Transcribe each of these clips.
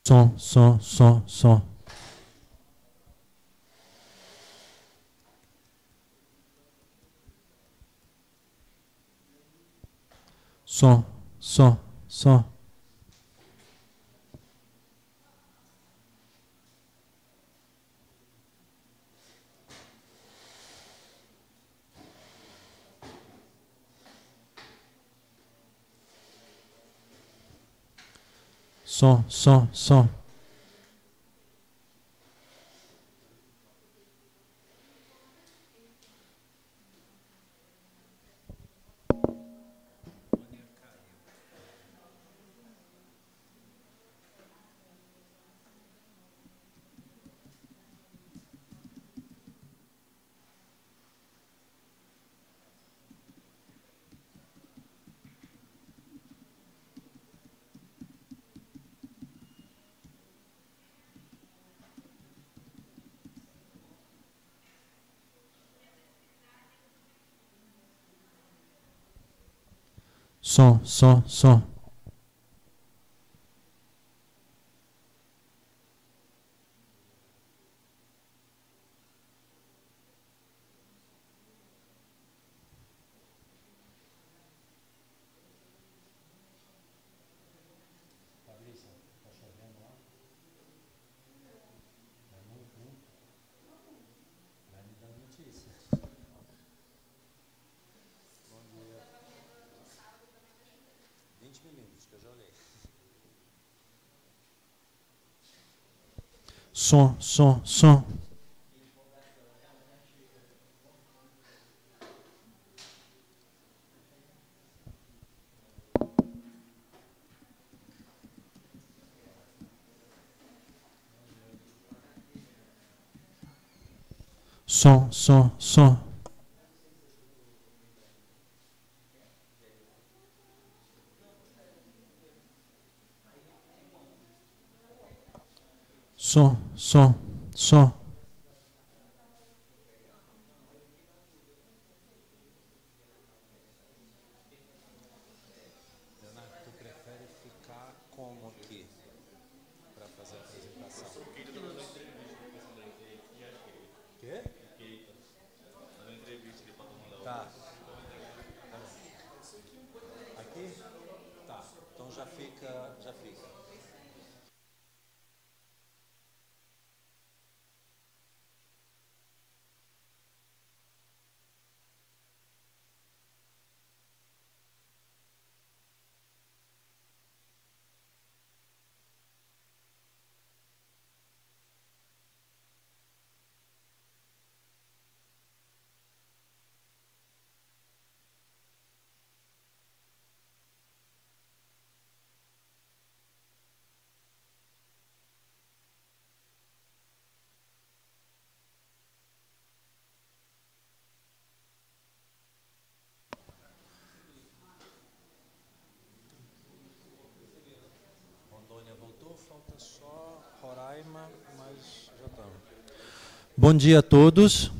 Som, som, som, som. Som, som, som. Som, som, som. Som, som, som. Som, som, som. Som, som, som. Som, som, som. Leonardo, tu prefere ficar como aqui para fazer a apresentação? Quê? Tá. Aqui? Tá. Então já fica, já fica. Rondônia voltou, falta só Roraima, mas já estamos. Bom dia a todos.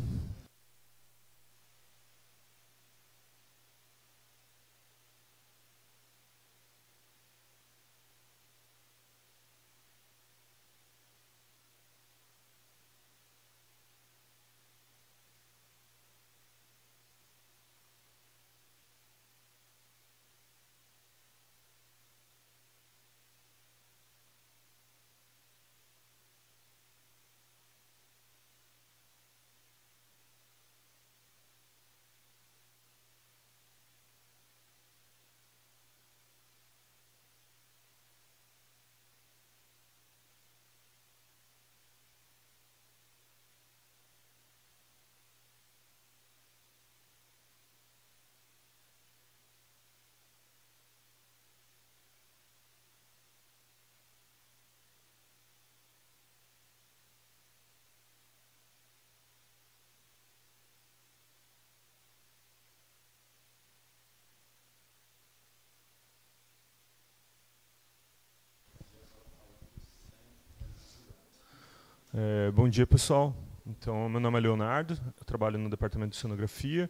Bom dia, pessoal. Então, meu nome é Leonardo, eu trabalho no departamento de cenografia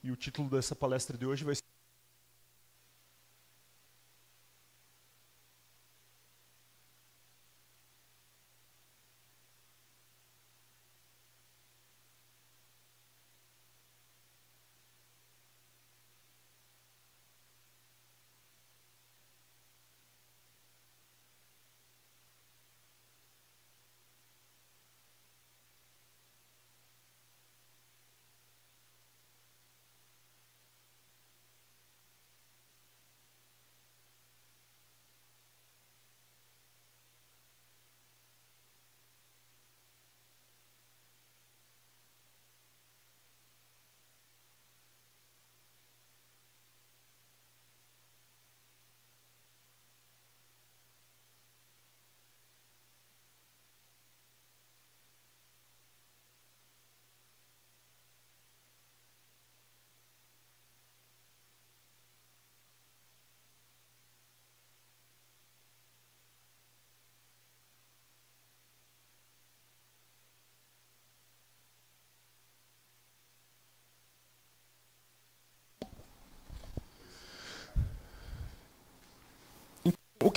e o título dessa palestra de hoje vai ser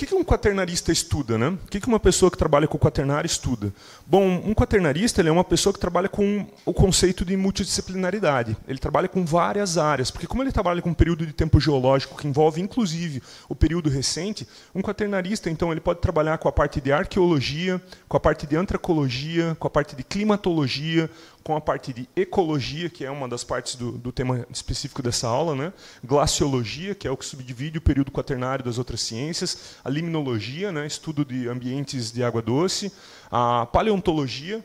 que um quaternarista estuda, né? O que uma pessoa que trabalha com o quaternário estuda? Bom, um quaternarista ele é uma pessoa que trabalha com o conceito de multidisciplinaridade. Ele trabalha com várias áreas, porque como ele trabalha com um período de tempo geológico que envolve, inclusive, o período recente, um quaternarista, então, ele pode trabalhar com a parte de arqueologia, com a parte de antropologia, com a parte de climatologia, com a parte de ecologia, que é uma das partes do tema específico dessa aula, né? Glaciologia, que é o que subdivide o período quaternário das outras ciências, a limnologia, né? Estudo de ambientes de água doce, a paleontologia,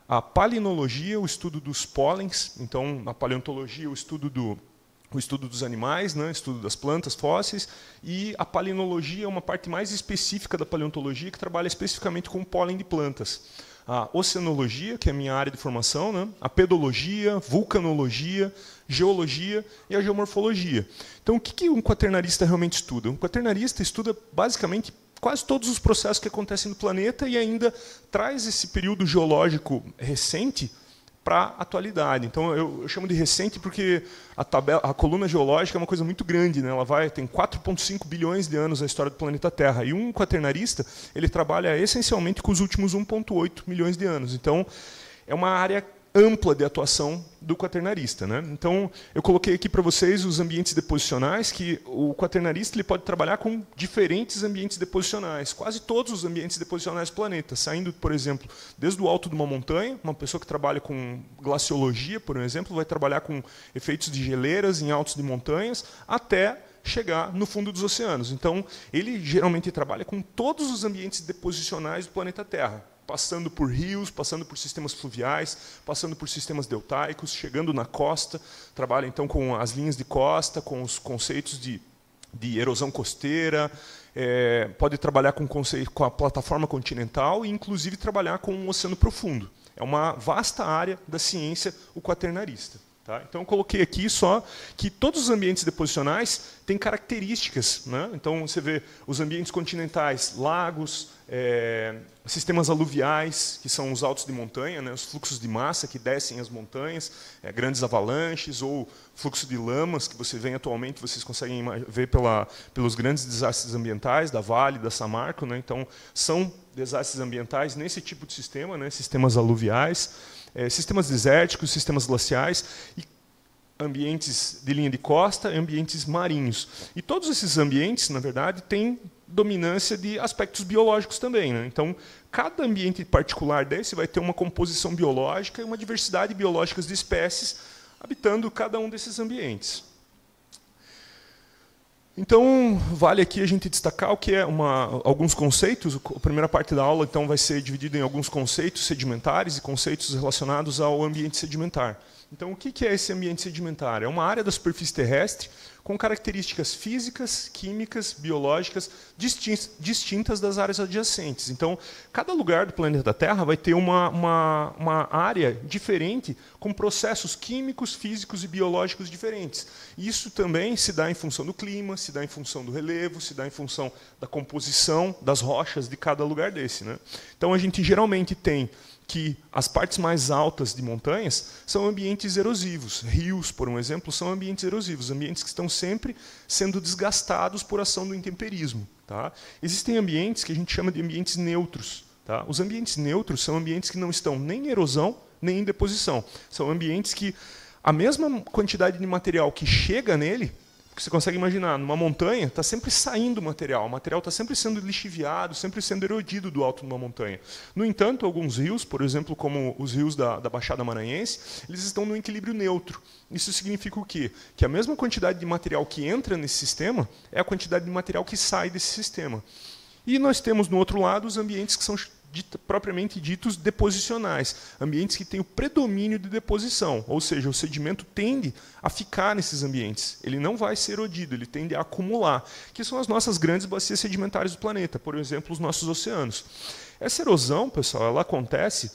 a palinologia, o estudo dos pólens, então, a paleontologia, o estudo dos animais, né? Estudo das plantas fósseis, e a palinologia é uma parte mais específica da paleontologia, que trabalha especificamente com o pólen de plantas. A oceanologia, que é a minha área de formação, né? A pedologia, vulcanologia, geologia e a geomorfologia. Então, o que um quaternarista realmente estuda? Um quaternarista estuda, basicamente, quase todos os processos que acontecem no planeta e ainda traz esse período geológico recente para a atualidade. Então, eu chamo de recente porque a coluna geológica é uma coisa muito grande, né? Ela tem 4,5 bilhões de anos na história do planeta Terra. E um quaternarista ele trabalha essencialmente com os últimos 1,8 milhões de anos. Então, é uma área ampla de atuação do quaternarista, né? Então, eu coloquei aqui para vocês os ambientes deposicionais, que o quaternarista ele pode trabalhar com diferentes ambientes deposicionais, quase todos os ambientes deposicionais do planeta, saindo, por exemplo, desde o alto de uma montanha, uma pessoa que trabalha com glaciologia, por exemplo, vai trabalhar com efeitos de geleiras em altos de montanhas, até chegar no fundo dos oceanos. Então, ele geralmente trabalha com todos os ambientes deposicionais do planeta Terra, passando por rios, passando por sistemas fluviais, passando por sistemas deltaicos, chegando na costa, trabalha então com as linhas de costa, com os conceitos de erosão costeira, pode trabalhar com a plataforma continental e, inclusive, trabalhar com o oceano profundo. É uma vasta área da ciência, o quaternarista. Tá? Então, eu coloquei aqui só que todos os ambientes deposicionais têm características, né? Então, você vê os ambientes continentais, lagos, sistemas aluviais, que são os altos de montanha, né? Os fluxos de massa que descem as montanhas, grandes avalanches, ou fluxo de lamas, que você vê atualmente, vocês conseguem ver pelos grandes desastres ambientais da Vale, da Samarco, né? Então, são desastres ambientais nesse tipo de sistema, né? Sistemas aluviais, sistemas desérticos, sistemas glaciais e ambientes de linha de costa e ambientes marinhos. E todos esses ambientes, na verdade, têm dominância de aspectos biológicos também, né? Então, cada ambiente particular desse vai ter uma composição biológica e uma diversidade biológica de espécies habitando cada um desses ambientes. Então, vale aqui a gente destacar o que é alguns conceitos. A primeira parte da aula então vai ser dividida em alguns conceitos sedimentares e conceitos relacionados ao ambiente sedimentar. Então, o que é esse ambiente sedimentar? É uma área da superfície terrestre com características físicas, químicas, biológicas distintas das áreas adjacentes. Então, cada lugar do planeta Terra vai ter uma área diferente com processos químicos, físicos e biológicos diferentes. Isso também se dá em função do clima, se dá em função do relevo, se dá em função da composição das rochas de cada lugar desse, né? Então, a gente geralmente tem que as partes mais altas de montanhas são ambientes erosivos. Rios, por um exemplo, são ambientes erosivos, ambientes que estão sempre sendo desgastados por ação do intemperismo. Tá? Existem ambientes que a gente chama de ambientes neutros. Tá? Os ambientes neutros são ambientes que não estão nem em erosão, nem em deposição. São ambientes que a mesma quantidade de material que chega nele, porque você consegue imaginar, numa montanha está sempre saindo material, o material está sempre sendo lixiviado, sempre sendo erodido do alto de uma montanha. No entanto, alguns rios, por exemplo, como os rios da Baixada Maranhense, eles estão no equilíbrio neutro. Isso significa o quê? Que a mesma quantidade de material que entra nesse sistema é a quantidade de material que sai desse sistema. E nós temos, no outro lado, os ambientes que são propriamente ditos deposicionais, ambientes que têm o predomínio de deposição, ou seja, o sedimento tende a ficar nesses ambientes, ele não vai ser erodido, ele tende a acumular, que são as nossas grandes bacias sedimentares do planeta, por exemplo, os nossos oceanos. Essa erosão, pessoal, ela acontece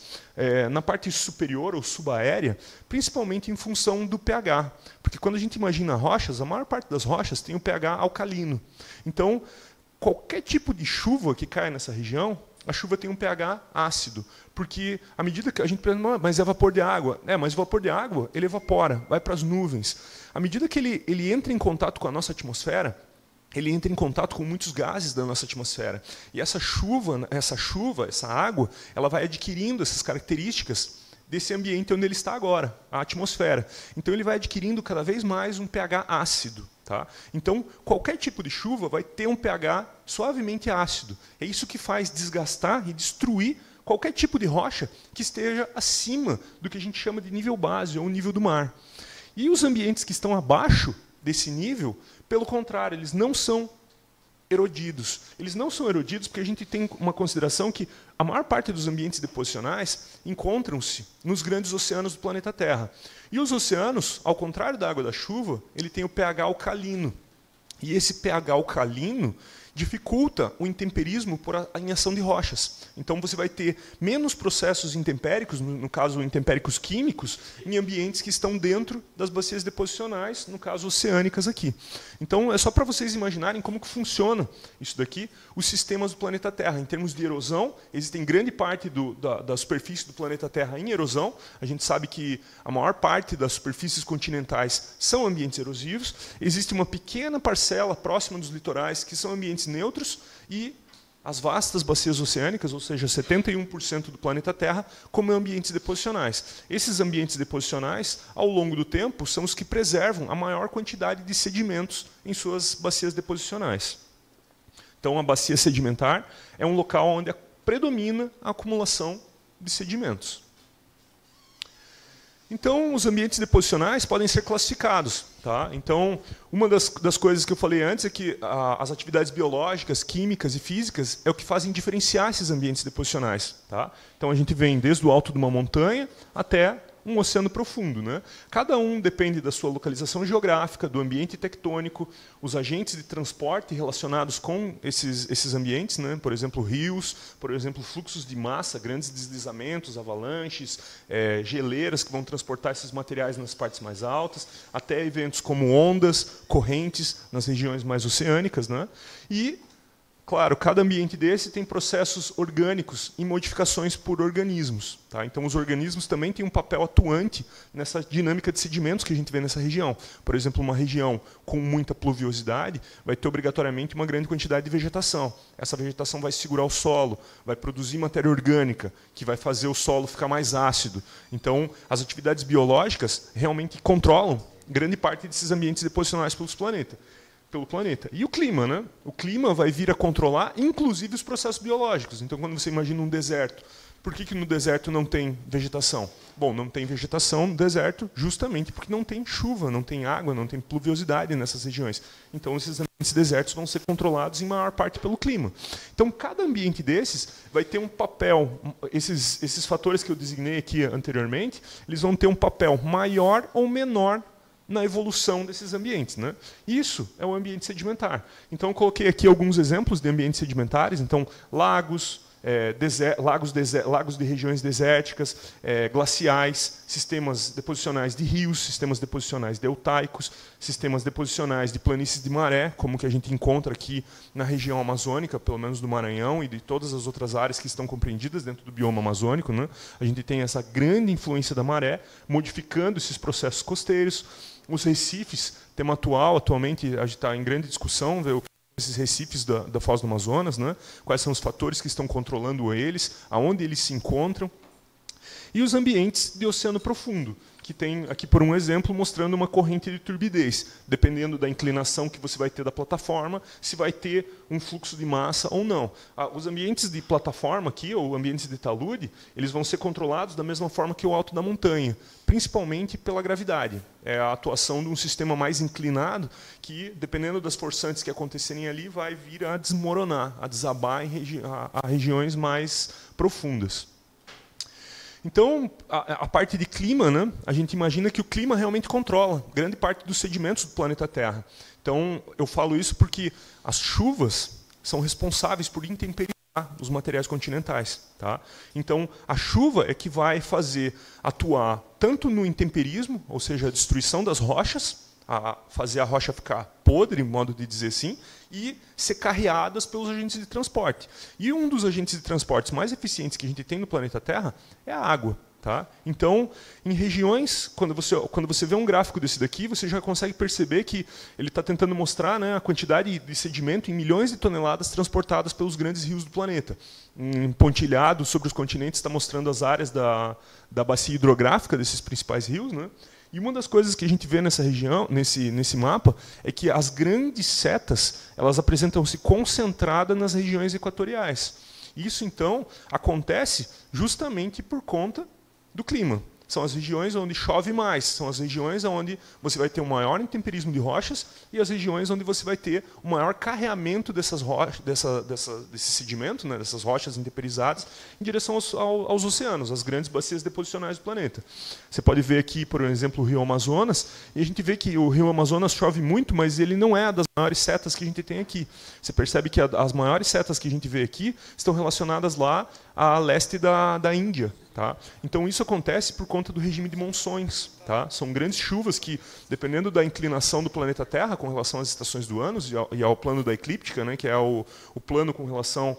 na parte superior ou subaérea, principalmente em função do pH, porque quando a gente imagina rochas, a maior parte das rochas tem o pH alcalino. Então, qualquer tipo de chuva que cai nessa região, a chuva tem um pH ácido, porque à medida que a gente pensa, mas é vapor de água. Mas o vapor de água, ele evapora, vai para as nuvens. À medida que ele entra em contato com a nossa atmosfera, ele entra em contato com muitos gases da nossa atmosfera. E essa água, ela vai adquirindo essas características desse ambiente onde ele está agora, a atmosfera. Então ele vai adquirindo cada vez mais um pH ácido. Tá? Então, qualquer tipo de chuva vai ter um pH suavemente ácido. É isso que faz desgastar e destruir qualquer tipo de rocha que esteja acima do que a gente chama de nível base, ou nível do mar. E os ambientes que estão abaixo desse nível, pelo contrário, eles não são erodidos. Eles não são erodidos porque a gente tem uma consideração que a maior parte dos ambientes deposicionais encontram-se nos grandes oceanos do planeta Terra. E os oceanos, ao contrário da água da chuva, ele tem o pH alcalino. E esse pH alcalino dificulta o intemperismo em ação de rochas. Então você vai ter menos processos intempéricos, no caso intempéricos químicos, em ambientes que estão dentro das bacias deposicionais, no caso oceânicas aqui. Então é só para vocês imaginarem como que funciona isso daqui, os sistemas do planeta Terra. Em termos de erosão, existem grande parte da superfície do planeta Terra em erosão. A gente sabe que a maior parte das superfícies continentais são ambientes erosivos. Existe uma pequena parcela próxima dos litorais que são ambientes neutros e as vastas bacias oceânicas, ou seja, 71% do planeta Terra, como ambientes deposicionais. Esses ambientes deposicionais, ao longo do tempo, são os que preservam a maior quantidade de sedimentos em suas bacias deposicionais. Então, a bacia sedimentar é um local onde predomina a acumulação de sedimentos. Então, os ambientes deposicionais podem ser classificados. Tá? Então, uma das coisas que eu falei antes é que as atividades biológicas, químicas e físicas é o que fazem diferenciar esses ambientes deposicionais. Tá? Então, a gente vem desde o alto de uma montanha até um oceano profundo. Né? Cada um depende da sua localização geográfica, do ambiente tectônico, os agentes de transporte relacionados com esses ambientes, né? Por exemplo, rios, por exemplo, fluxos de massa, grandes deslizamentos, avalanches, geleiras que vão transportar esses materiais nas partes mais altas, até eventos como ondas, correntes nas regiões mais oceânicas. Né? E, claro, cada ambiente desse tem processos orgânicos e modificações por organismos. Tá? Então, os organismos também têm um papel atuante nessa dinâmica de sedimentos que a gente vê nessa região. Por exemplo, uma região com muita pluviosidade vai ter obrigatoriamente uma grande quantidade de vegetação. Essa vegetação vai segurar o solo, vai produzir matéria orgânica, que vai fazer o solo ficar mais ácido. Então, as atividades biológicas realmente controlam grande parte desses ambientes deposicionais pelo planeta. E o clima, né? O clima vai vir a controlar, inclusive, os processos biológicos. Então, quando você imagina um deserto, por que no deserto não tem vegetação? Bom, não tem vegetação no deserto justamente porque não tem chuva, não tem água, não tem pluviosidade nessas regiões. Então, esses ambientes desertos vão ser controlados em maior parte pelo clima. Então, cada ambiente desses vai ter um papel, esses fatores que eu designei aqui anteriormente, eles vão ter um papel maior ou menor na evolução desses ambientes. Né? Isso é o ambiente sedimentar. Então, eu coloquei aqui alguns exemplos de ambientes sedimentares. Então, lagos, lagos de regiões desérticas, glaciais, sistemas deposicionais de rios, sistemas deposicionais deltaicos, sistemas deposicionais de planícies de maré, como que a gente encontra aqui na região amazônica, pelo menos do Maranhão e de todas as outras áreas que estão compreendidas dentro do bioma amazônico. Né? A gente tem essa grande influência da maré, modificando esses processos costeiros. Os recifes, tema atual, atualmente a gente está em grande discussão, ver esses recifes da Foz do Amazonas, né? Quais são os fatores que estão controlando eles, aonde eles se encontram. E os ambientes de oceano profundo, que tem aqui, por um exemplo, mostrando uma corrente de turbidez. Dependendo da inclinação que você vai ter da plataforma, se vai ter um fluxo de massa ou não. Os ambientes de plataforma aqui, ou ambientes de talude, eles vão ser controlados da mesma forma que o alto da montanha, principalmente pela gravidade. É a atuação de um sistema mais inclinado que, dependendo das forçantes que acontecerem ali, vai vir a desmoronar, a desabar a regiões mais profundas. Então, a parte de clima, né, a gente imagina que o clima realmente controla grande parte dos sedimentos do planeta Terra. Então, eu falo isso porque as chuvas são responsáveis por intemperizar os materiais continentais. Tá? Então, a chuva é que vai fazer atuar tanto no intemperismo, ou seja, a destruição das rochas, a fazer a rocha ficar podre, modo de dizer assim, e ser carreadas pelos agentes de transporte. E um dos agentes de transporte mais eficientes que a gente tem no planeta Terra é a água. Tá? Então, em regiões, quando você vê um gráfico desse daqui, você já consegue perceber que ele está tentando mostrar, né, a quantidade de sedimento em milhões de toneladas transportadas pelos grandes rios do planeta. Um pontilhado sobre os continentes está mostrando as áreas da bacia hidrográfica desses principais rios, né? E uma das coisas que a gente vê nessa região, nesse mapa, é que as grandes setas elas apresentam-se concentradas nas regiões equatoriais. Isso, então, acontece justamente por conta do clima. São as regiões onde chove mais, são as regiões onde você vai ter um maior intemperismo de rochas e as regiões onde você vai ter um maior carreamento dessas rochas, desse sedimento, né, dessas rochas intemperizadas, em direção aos oceanos, às grandes bacias deposicionais do planeta. Você pode ver aqui, por exemplo, o rio Amazonas, e a gente vê que o rio Amazonas chove muito, mas ele não é das maiores setas que a gente tem aqui. Você percebe que as maiores setas que a gente vê aqui estão relacionadas lá a leste da Índia. Tá? Então, isso acontece por conta do regime de monções. Tá? São grandes chuvas que, dependendo da inclinação do planeta Terra com relação às estações do ano e ao plano da eclíptica, né, que é o plano com relação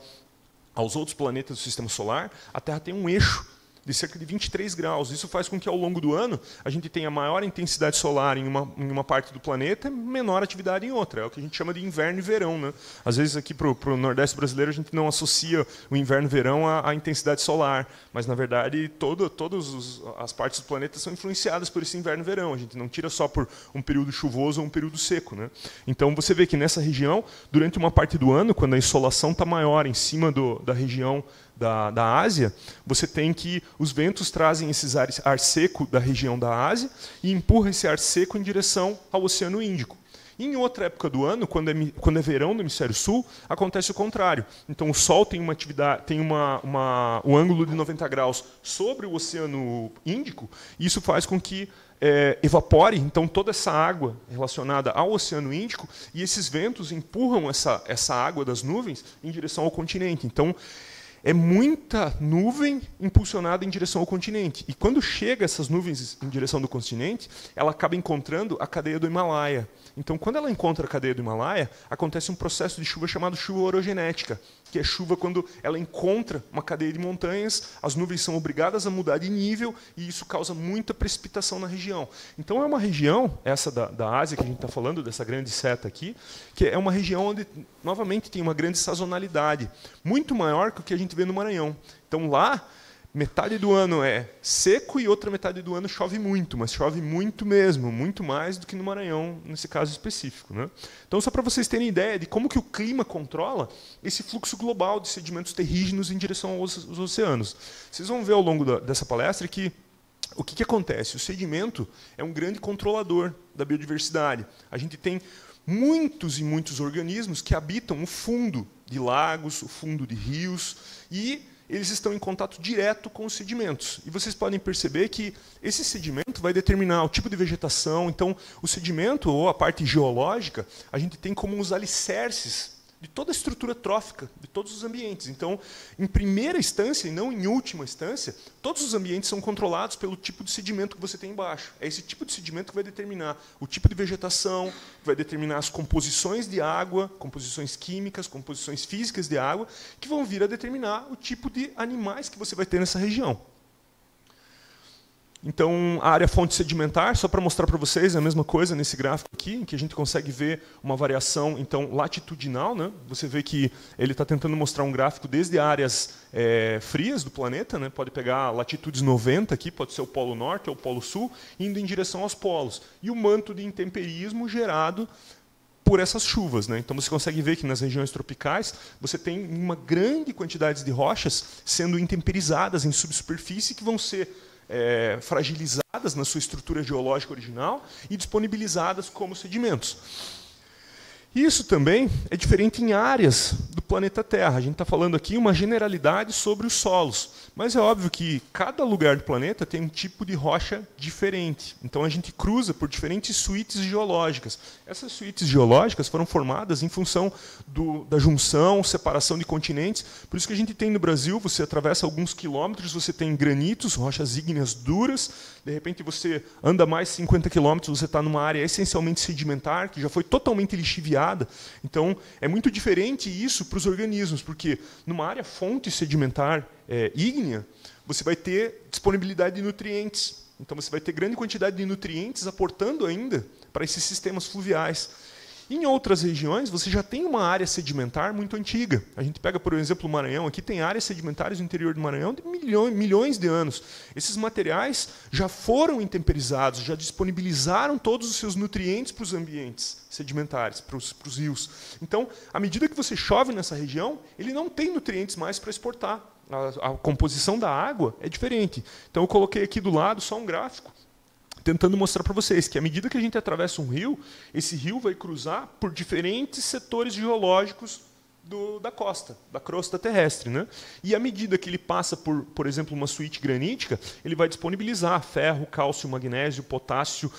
aos outros planetas do Sistema Solar, a Terra tem um eixo de cerca de 23 graus. Isso faz com que, ao longo do ano, a gente tenha maior intensidade solar em uma parte do planeta e menor atividade em outra. É o que a gente chama de inverno e verão. Né? Às vezes, aqui para o Nordeste brasileiro, a gente não associa o inverno e verão à intensidade solar. Mas, na verdade, todas as partes do planeta são influenciadas por esse inverno e verão. A gente não tira só por um período chuvoso ou um período seco. Né? Então, você vê que nessa região, durante uma parte do ano, quando a insolação está maior em cima da região da Ásia, você tem que os ventos trazem esse ar seco da região da Ásia e empurram esse ar seco em direção ao Oceano Índico. E em outra época do ano, quando é verão no hemisfério sul, acontece o contrário. Então o Sol tem um ângulo de 90 graus sobre o Oceano Índico, e isso faz com que evapore então toda essa água relacionada ao Oceano Índico, e esses ventos empurram essa água das nuvens em direção ao continente. Então é muita nuvem impulsionada em direção ao continente. E quando chega essas nuvens em direção do continente, ela acaba encontrando a cadeia do Himalaia. Então, quando ela encontra a cadeia do Himalaia, acontece um processo de chuva chamado chuva orogenética, que é chuva quando ela encontra uma cadeia de montanhas, as nuvens são obrigadas a mudar de nível e isso causa muita precipitação na região. Então, é uma região, essa da Ásia que a gente está falando, dessa grande seta aqui, que é uma região onde, novamente, tem uma grande sazonalidade, muito maior que o que a gente vê no Maranhão. Então, lá, metade do ano é seco e outra metade do ano chove muito, mas chove muito mesmo, muito mais do que no Maranhão, nesse caso específico. Né? Então, só para vocês terem ideia de como que o clima controla esse fluxo global de sedimentos terrígenos em direção aos oceanos. Vocês vão ver ao longo dessa palestra que o que acontece? O sedimento é um grande controlador da biodiversidade. A gente tem muitos e muitos organismos que habitam o fundo de lagos, o fundo de rios, e eles estão em contato direto com os sedimentos. E vocês podem perceber que esse sedimento vai determinar o tipo de vegetação. Então, o sedimento, ou a parte geológica, a gente tem como os alicerces de toda a estrutura trófica, de todos os ambientes. Então, em primeira instância, e não em última instância, todos os ambientes são controlados pelo tipo de sedimento que você tem embaixo. É esse tipo de sedimento que vai determinar o tipo de vegetação, que vai determinar as composições de água, composições químicas, composições físicas de água, que vão vir a determinar o tipo de animais que você vai ter nessa região. Então, a área fonte sedimentar, só para mostrar para vocês a mesma coisa nesse gráfico aqui, em que a gente consegue ver uma variação então latitudinal. Né? Você vê que ele está tentando mostrar um gráfico desde áreas frias do planeta, né? Pode pegar latitudes 90 aqui, pode ser o Polo Norte ou o Polo Sul, indo em direção aos polos. E o manto de intemperismo gerado por essas chuvas. Né? Então, você consegue ver que nas regiões tropicais você tem uma grande quantidade de rochas sendo intemperizadas em subsuperfície que vão ser fragilizadas na sua estrutura geológica original e disponibilizadas como sedimentos. Isso também é diferente em áreas do planeta Terra. A gente está falando aqui uma generalidade sobre os solos, mas é óbvio que cada lugar do planeta tem um tipo de rocha diferente. Então a gente cruza por diferentes suítes geológicas. Essas suítes geológicas foram formadas em função da junção, separação de continentes. Por isso que a gente tem no Brasil, você atravessa alguns quilômetros, você tem granitos, rochas ígneas duras. De repente você anda mais 50 quilômetros, você está numa área essencialmente sedimentar, que já foi totalmente lixiviada. Então, é muito diferente isso para os organismos, porque numa área fonte sedimentar ígnea, você vai ter disponibilidade de nutrientes. Então, você vai ter grande quantidade de nutrientes aportando ainda para esses sistemas fluviais. Em outras regiões, você já tem uma área sedimentar muito antiga. A gente pega, por exemplo, o Maranhão. Aqui tem áreas sedimentares no interior do Maranhão de milhões de anos. Esses materiais já foram intemperizados, já disponibilizaram todos os seus nutrientes para os ambientes sedimentares, para os rios. Então, à medida que você chove nessa região, ele não tem nutrientes mais para exportar. A composição da água é diferente. Então, eu coloquei aqui do lado só um gráfico, tentando mostrar para vocês que, à medida que a gente atravessa um rio, esse rio vai cruzar por diferentes setores geológicos da costa, da crosta terrestre, né? E à medida que ele passa por exemplo, uma suíte granítica, ele vai disponibilizar ferro, cálcio, magnésio, potássio,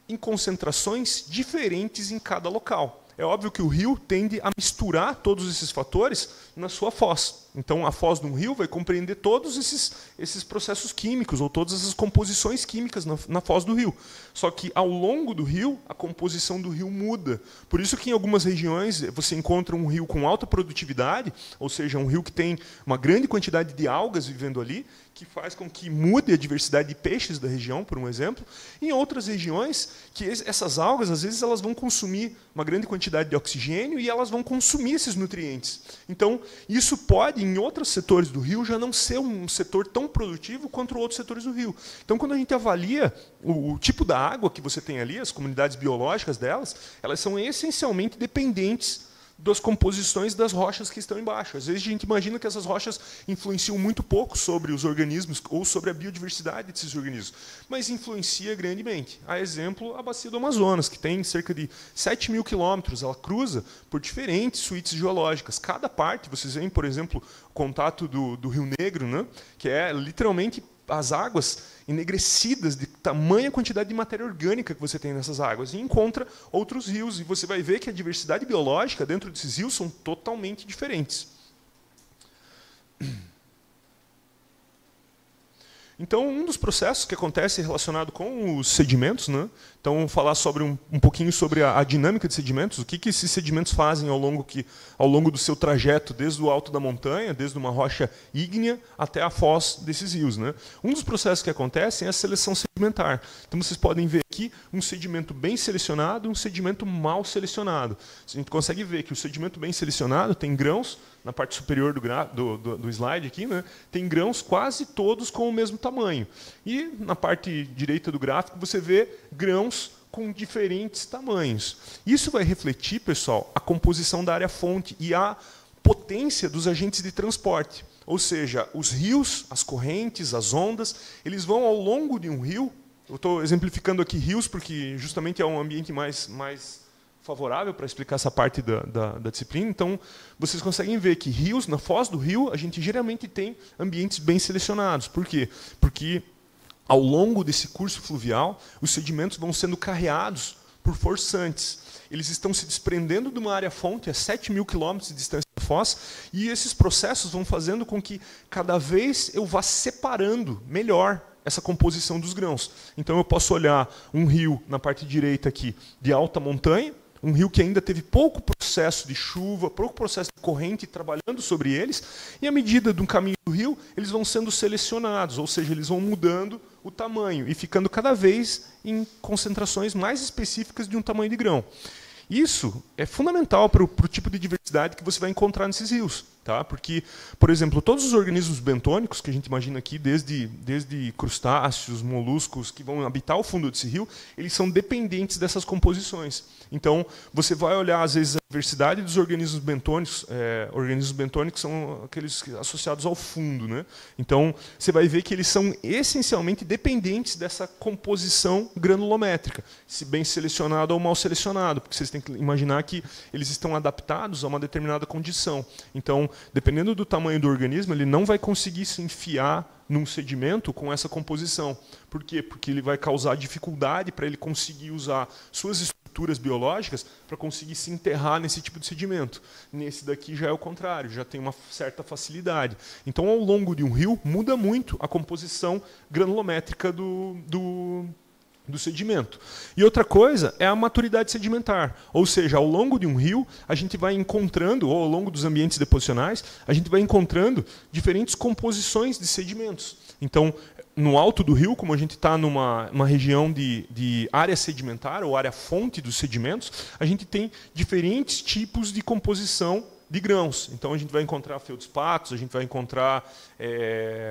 em concentrações diferentes em cada local. É óbvio que o rio tende a misturar todos esses fatores na sua foz. Então, a foz de um rio vai compreender todos esses processos químicos, ou todas essas composições químicas na foz do rio. Só que, ao longo do rio, a composição do rio muda. Por isso que, em algumas regiões, você encontra um rio com alta produtividade, ou seja, um rio que tem uma grande quantidade de algas vivendo ali, que faz com que mude a diversidade de peixes da região, por um exemplo. Em outras regiões, que essas algas, às vezes, elas vão consumir uma grande quantidade de oxigênio e elas vão consumir esses nutrientes. Então, isso pode, em outros setores do rio, já não ser um setor tão produtivo quanto outros setores do rio. Então, quando a gente avalia o tipo da água que você tem ali, as comunidades biológicas delas, elas são essencialmente dependentes das composições das rochas que estão embaixo. Às vezes a gente imagina que essas rochas influenciam muito pouco sobre os organismos ou sobre a biodiversidade desses organismos, mas influencia grandemente. A exemplo, a bacia do Amazonas, que tem cerca de 7.000 quilômetros, ela cruza por diferentes suítes geológicas. Cada parte, vocês veem, por exemplo, o contato do Rio Negro, né, que é literalmente as águas enegrecidas de tamanha quantidade de matéria orgânica que você tem nessas águas, e encontra outros rios, e você vai ver que a diversidade biológica dentro desses rios são totalmente diferentes. Então, um dos processos que acontece relacionado com os sedimentos, né? Então, vamos falar sobre um pouquinho sobre a dinâmica de sedimentos, o que esses sedimentos fazem ao longo do seu trajeto, desde o alto da montanha, desde uma rocha ígnea até a foz desses rios, né? Um dos processos que acontecem é a seleção sedimentar. Então, vocês podem ver aqui um sedimento bem selecionado e um sedimento mal selecionado. A gente consegue ver que o sedimento bem selecionado tem grãos, na parte superior do slide aqui, né, tem grãos quase todos com o mesmo tamanho. E na parte direita do gráfico você vê grãos com diferentes tamanhos. Isso vai refletir, pessoal, a composição da área fonte e a potência dos agentes de transporte. Ou seja, os rios, as correntes, as ondas, eles vão ao longo de um rio. Eu estou exemplificando aqui rios porque justamente é um ambiente mais favorável para explicar essa parte da disciplina. Então, vocês conseguem ver que rios, na foz do rio, a gente geralmente tem ambientes bem selecionados. Por quê? Porque, ao longo desse curso fluvial, os sedimentos vão sendo carreados por forçantes. Eles estão se desprendendo de uma área fonte a 7.000 quilômetros de distância da foz, e esses processos vão fazendo com que, cada vez, eu vá separando melhor essa composição dos grãos. Então, eu posso olhar um rio, na parte direita aqui, de alta montanha, um rio que ainda teve pouco processo de chuva, pouco processo de corrente trabalhando sobre eles, e à medida do caminho do rio, eles vão sendo selecionados, ou seja, eles vão mudando o tamanho e ficando cada vez em concentrações mais específicas de um tamanho de grão. Isso é fundamental para o tipo de diversidade que você vai encontrar nesses rios. Tá? Porque, por exemplo, todos os organismos bentônicos que a gente imagina aqui, desde crustáceos, moluscos, que vão habitar o fundo desse rio, eles são dependentes dessas composições. Então, você vai olhar, às vezes, a diversidade dos organismos bentônicos. Organismos bentônicos são aqueles associados ao fundo, né? Então, você vai ver que eles são essencialmente dependentes dessa composição granulométrica, se bem selecionado ou mal selecionado, porque vocês têm que imaginar que eles estão adaptados a uma determinada condição. Então, dependendo do tamanho do organismo, ele não vai conseguir se enfiar num sedimento com essa composição. Por quê? Porque ele vai causar dificuldade para ele conseguir usar suas estruturas biológicas para conseguir se enterrar nesse tipo de sedimento. Nesse daqui já é o contrário, já tem uma certa facilidade. Então, ao longo de um rio, muda muito a composição granulométrica do sedimento. E outra coisa é a maturidade sedimentar, ou seja, ao longo de um rio, a gente vai encontrando, ou ao longo dos ambientes deposicionais, a gente vai encontrando diferentes composições de sedimentos. Então, no alto do rio, como a gente está numa região de área sedimentar, ou área fonte dos sedimentos, a gente tem diferentes tipos de composição de grãos. Então, a gente vai encontrar feldspatos, a gente vai encontrar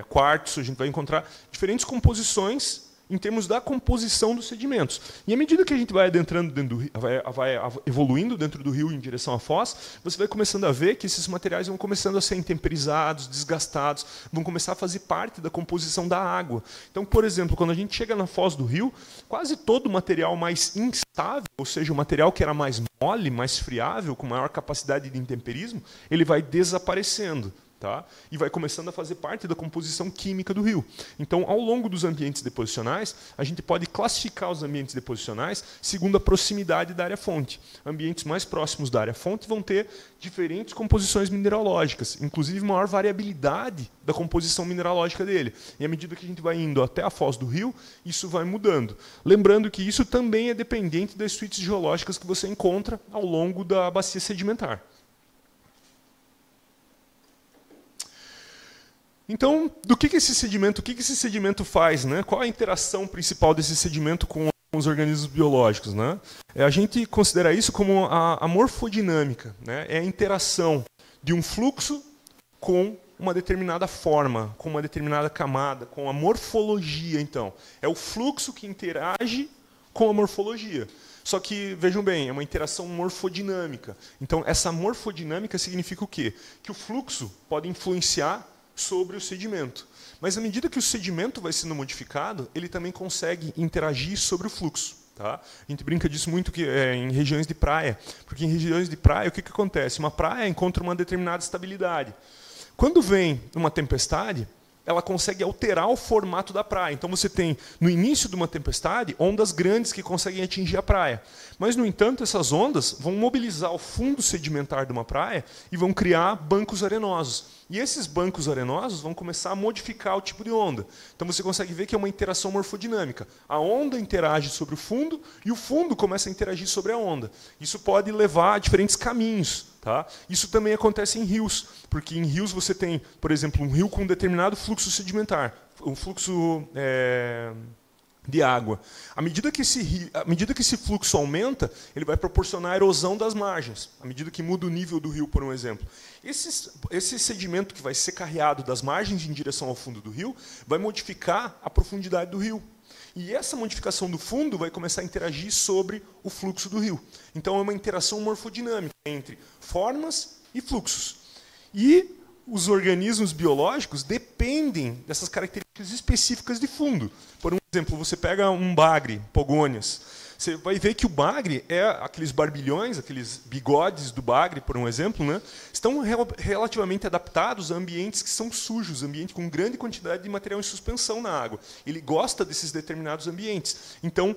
quartzo, a gente vai encontrar diferentes composições em termos da composição dos sedimentos. E à medida que a gente vai adentrando dentro do rio, vai evoluindo dentro do rio em direção à foz, você vai começando a ver que esses materiais vão começando a ser intemperizados, desgastados, vão começar a fazer parte da composição da água. Então, por exemplo, quando a gente chega na foz do rio, quase todo o material mais instável, ou seja, o material que era mais mole, mais friável, com maior capacidade de intemperismo, ele vai desaparecendo. Tá? E vai começando a fazer parte da composição química do rio. Então, ao longo dos ambientes deposicionais, a gente pode classificar os ambientes deposicionais segundo a proximidade da área-fonte. Ambientes mais próximos da área-fonte vão ter diferentes composições mineralógicas, inclusive maior variabilidade da composição mineralógica dele. E à medida que a gente vai indo até a foz do rio, isso vai mudando. Lembrando que isso também é dependente das suítes geológicas que você encontra ao longo da bacia sedimentar. Então, o que esse sedimento faz, né? Qual a interação principal desse sedimento com os organismos biológicos, né? A gente considera isso como a morfodinâmica, né? É a interação de um fluxo com uma determinada forma, com uma determinada camada, com a morfologia, então. É o fluxo que interage com a morfologia. Só que, vejam bem, é uma interação morfodinâmica. Então, essa morfodinâmica significa o quê? Que o fluxo pode influenciar sobre o sedimento. Mas à medida que o sedimento vai sendo modificado, ele também consegue interagir sobre o fluxo. Tá? A gente brinca disso muito em regiões de praia, porque em regiões de praia, o que acontece? Uma praia encontra uma determinada estabilidade. Quando vem uma tempestade, ela consegue alterar o formato da praia. Então você tem, no início de uma tempestade, ondas grandes que conseguem atingir a praia. Mas, no entanto, essas ondas vão mobilizar o fundo sedimentar de uma praia e vão criar bancos arenosos. E esses bancos arenosos vão começar a modificar o tipo de onda. Então você consegue ver que é uma interação morfodinâmica. A onda interage sobre o fundo e o fundo começa a interagir sobre a onda. Isso pode levar a diferentes caminhos. Tá? Isso também acontece em rios, porque em rios você tem, por exemplo, um rio com um determinado fluxo sedimentar, um fluxo de água. À medida que esse fluxo aumenta, ele vai proporcionar a erosão das margens, à medida que muda o nível do rio, por um exemplo. Esse sedimento que vai ser carreado das margens em direção ao fundo do rio vai modificar a profundidade do rio. E essa modificação do fundo vai começar a interagir sobre o fluxo do rio. Então, é uma interação morfodinâmica entre formas e fluxos. E os organismos biológicos dependem dessas características específicas de fundo. Por exemplo, você pega um bagre, pogônias. Você vai ver que o bagre é aqueles barbilhões, aqueles bigodes do bagre, por um exemplo, né? Estão relativamente adaptados a ambientes que são sujos, ambientes com grande quantidade de material em suspensão na água. Ele gosta desses determinados ambientes. Então,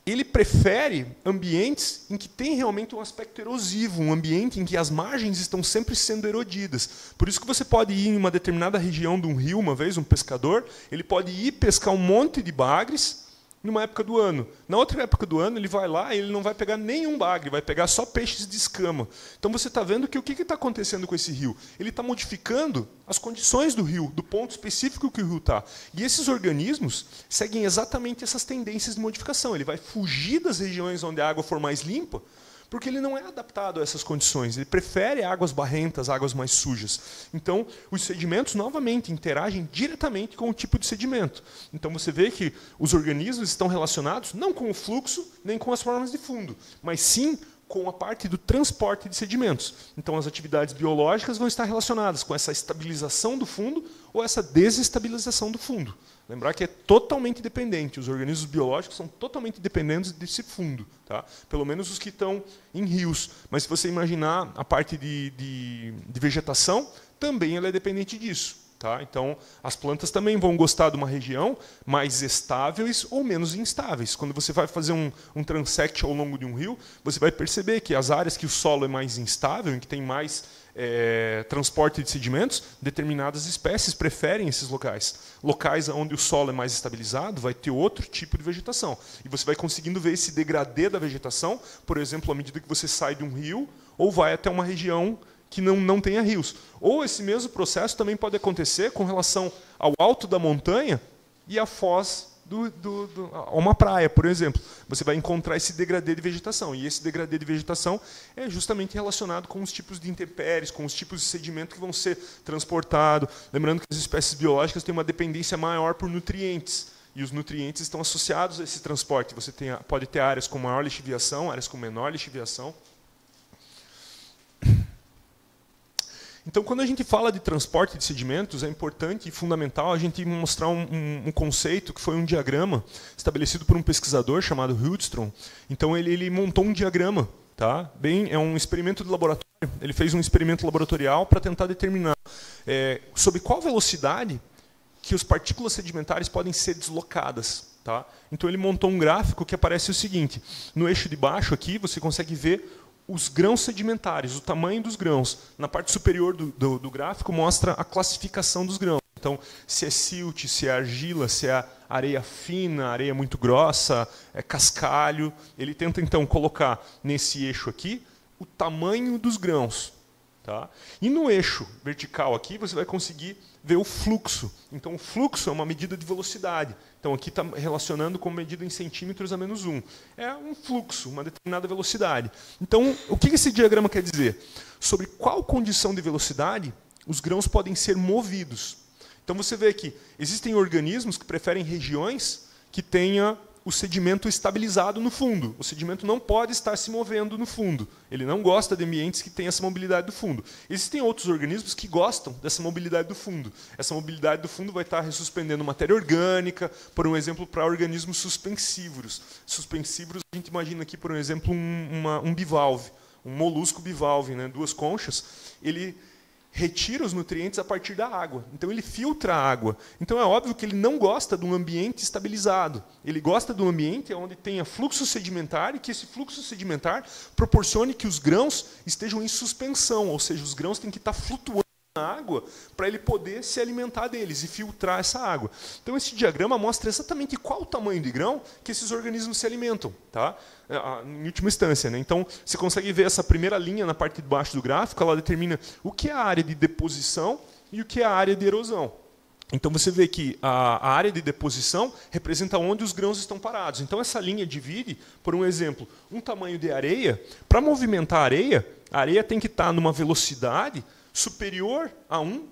ele prefere ambientes em que tem realmente um aspecto erosivo, um ambiente em que as margens estão sempre sendo erodidas. Por isso que você pode ir em uma determinada região de um rio, uma vez, um pescador, ele pode ir pescar um monte de bagres numa época do ano. Na outra época do ano, ele vai lá e ele não vai pegar nenhum bagre, vai pegar só peixes de escama. Então você está vendo que o que está acontecendo com esse rio? Ele está modificando as condições do rio, do ponto específico que o rio está. E esses organismos seguem exatamente essas tendências de modificação. Ele vai fugir das regiões onde a água for mais limpa, porque ele não é adaptado a essas condições. Ele prefere águas barrentas, águas mais sujas. Então, os sedimentos, novamente, interagem diretamente com o tipo de sedimento. Então, você vê que os organismos estão relacionados não com o fluxo, nem com as formas de fundo, mas sim com a parte do transporte de sedimentos. Então, as atividades biológicas vão estar relacionadas com essa estabilização do fundo ou essa desestabilização do fundo. Lembrar que é totalmente dependente, os organismos biológicos são totalmente dependentes desse fundo, tá? Pelo menos os que estão em rios. Mas se você imaginar a parte de vegetação, também ela é dependente disso. Tá? Então, as plantas também vão gostar de uma região mais estáveis ou menos instáveis. Quando você vai fazer um transect ao longo de um rio, você vai perceber que as áreas que o solo é mais instável, em que tem mais transporte de sedimentos, determinadas espécies preferem esses locais. Locais onde o solo é mais estabilizado vai ter outro tipo de vegetação. E você vai conseguindo ver esse degradê da vegetação, por exemplo, à medida que você sai de um rio ou vai até uma região que não tenha rios. Ou esse mesmo processo também pode acontecer com relação ao alto da montanha e à foz a uma praia, por exemplo. Você vai encontrar esse degradê de vegetação. E esse degradê de vegetação é justamente relacionado com os tipos de intempéries, com os tipos de sedimento que vão ser transportados. Lembrando que as espécies biológicas têm uma dependência maior por nutrientes. E os nutrientes estão associados a esse transporte. Você pode ter áreas com maior lixiviação, áreas com menor lixiviação. Então, quando a gente fala de transporte de sedimentos, é importante e fundamental a gente mostrar um conceito que foi um diagrama estabelecido por um pesquisador chamado Hildstrom. Então, ele montou um diagrama, tá? É um experimento de laboratório. Ele fez um experimento laboratorial para tentar determinar sobre qual velocidade que as partículas sedimentares podem ser deslocadas. Tá? Então, ele montou um gráfico que aparece o seguinte. No eixo de baixo aqui, você consegue ver os grãos sedimentares, o tamanho dos grãos. Na parte superior do gráfico mostra a classificação dos grãos. Então, se é silt, se é argila, se é areia fina, areia muito grossa, é cascalho. Ele tenta, então, colocar nesse eixo aqui o tamanho dos grãos. Tá? E no eixo vertical aqui, você vai conseguir ver o fluxo. Então, o fluxo é uma medida de velocidade. Então, aqui está relacionando com medida em centímetros a menos 1. É um fluxo, uma determinada velocidade. Então, o que esse diagrama quer dizer? Sobre qual condição de velocidade os grãos podem ser movidos. Então, você vê que existem organismos que preferem regiões que tenha o sedimento estabilizado no fundo. O sedimento não pode estar se movendo no fundo. Ele não gosta de ambientes que têm essa mobilidade do fundo. Existem outros organismos que gostam dessa mobilidade do fundo. Essa mobilidade do fundo vai estar ressuspendendo matéria orgânica, por um exemplo, para organismos suspensívoros. Suspensívoros, a gente imagina aqui, por um exemplo, um bivalve, um molusco bivalve, né? 2 conchas. Ele retira os nutrientes a partir da água. Então, ele filtra a água. Então, é óbvio que ele não gosta de um ambiente estabilizado. Ele gosta de um ambiente onde tenha fluxo sedimentar e que esse fluxo sedimentar proporcione que os grãos estejam em suspensão, ou seja, os grãos têm que estar flutuando na água para ele poder se alimentar deles e filtrar essa água. Então, esse diagrama mostra exatamente qual o tamanho de grão que esses organismos se alimentam, tá? Em última instância, né? Então, você consegue ver essa primeira linha na parte de baixo do gráfico, ela determina o que é a área de deposição e o que é a área de erosão. Então, você vê que a área de deposição representa onde os grãos estão parados. Então, essa linha divide, por um exemplo, um tamanho de areia. Para movimentar a areia tem que estar numa velocidade superior a 1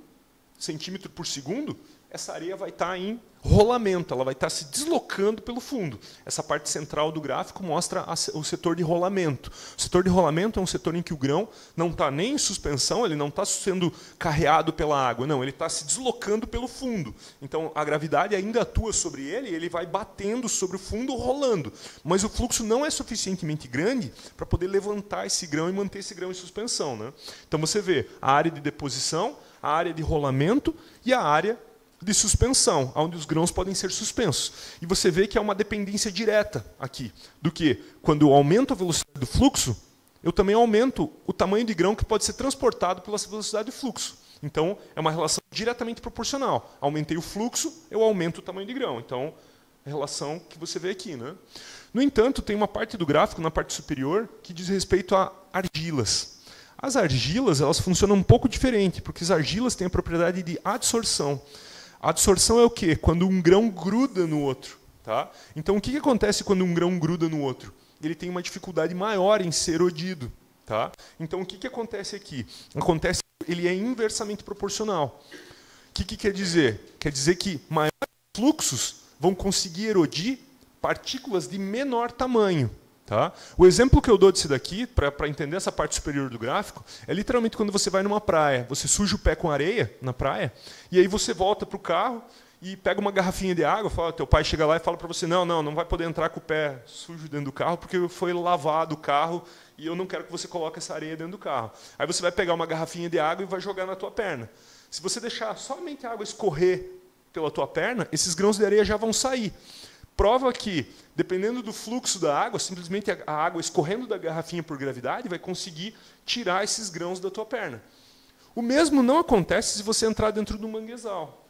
centímetro por segundo. Essa areia vai estar em rolamento, ela vai estar se deslocando pelo fundo. Essa parte central do gráfico mostra o setor de rolamento. O setor de rolamento é um setor em que o grão não está nem em suspensão, ele não está sendo carreado pela água, não, ele está se deslocando pelo fundo. Então, a gravidade ainda atua sobre ele e ele vai batendo sobre o fundo, rolando. Mas o fluxo não é suficientemente grande para poder levantar esse grão e manter esse grão em suspensão, né? Então, você vê a área de deposição, a área de rolamento e a área de suspensão, onde os grãos podem ser suspensos. E você vê que há uma dependência direta aqui, do que quando eu aumento a velocidade do fluxo, eu também aumento o tamanho de grão que pode ser transportado pela velocidade do fluxo. Então, é uma relação diretamente proporcional. Aumentei o fluxo, eu aumento o tamanho de grão. Então, a relação que você vê aqui, né? No entanto, tem uma parte do gráfico, na parte superior, que diz respeito a argilas. As argilas, elas funcionam um pouco diferente, porque as argilas têm a propriedade de adsorção. A adsorção é o quê? Quando um grão gruda no outro. Tá? Então, o que acontece quando um grão gruda no outro? Ele tem uma dificuldade maior em ser erodido. Tá? Então, o que acontece aqui? Acontece que ele é inversamente proporcional. O que quer dizer? Quer dizer que maiores fluxos vão conseguir erodir partículas de menor tamanho. Tá? O exemplo que eu dou disso daqui, para entender essa parte superior do gráfico, é literalmente quando você vai numa praia, você suja o pé com areia na praia, e aí você volta para o carro e pega uma garrafinha de água, teu pai chega lá e fala para você, não vai poder entrar com o pé sujo dentro do carro, porque foi lavado o carro e eu não quero que você coloque essa areia dentro do carro. Aí você vai pegar uma garrafinha de água e vai jogar na tua perna. Se você deixar somente a água escorrer pela tua perna, esses grãos de areia já vão sair. Prova que, dependendo do fluxo da água, simplesmente a água escorrendo da garrafinha por gravidade vai conseguir tirar esses grãos da tua perna. O mesmo não acontece se você entrar dentro do manguezal.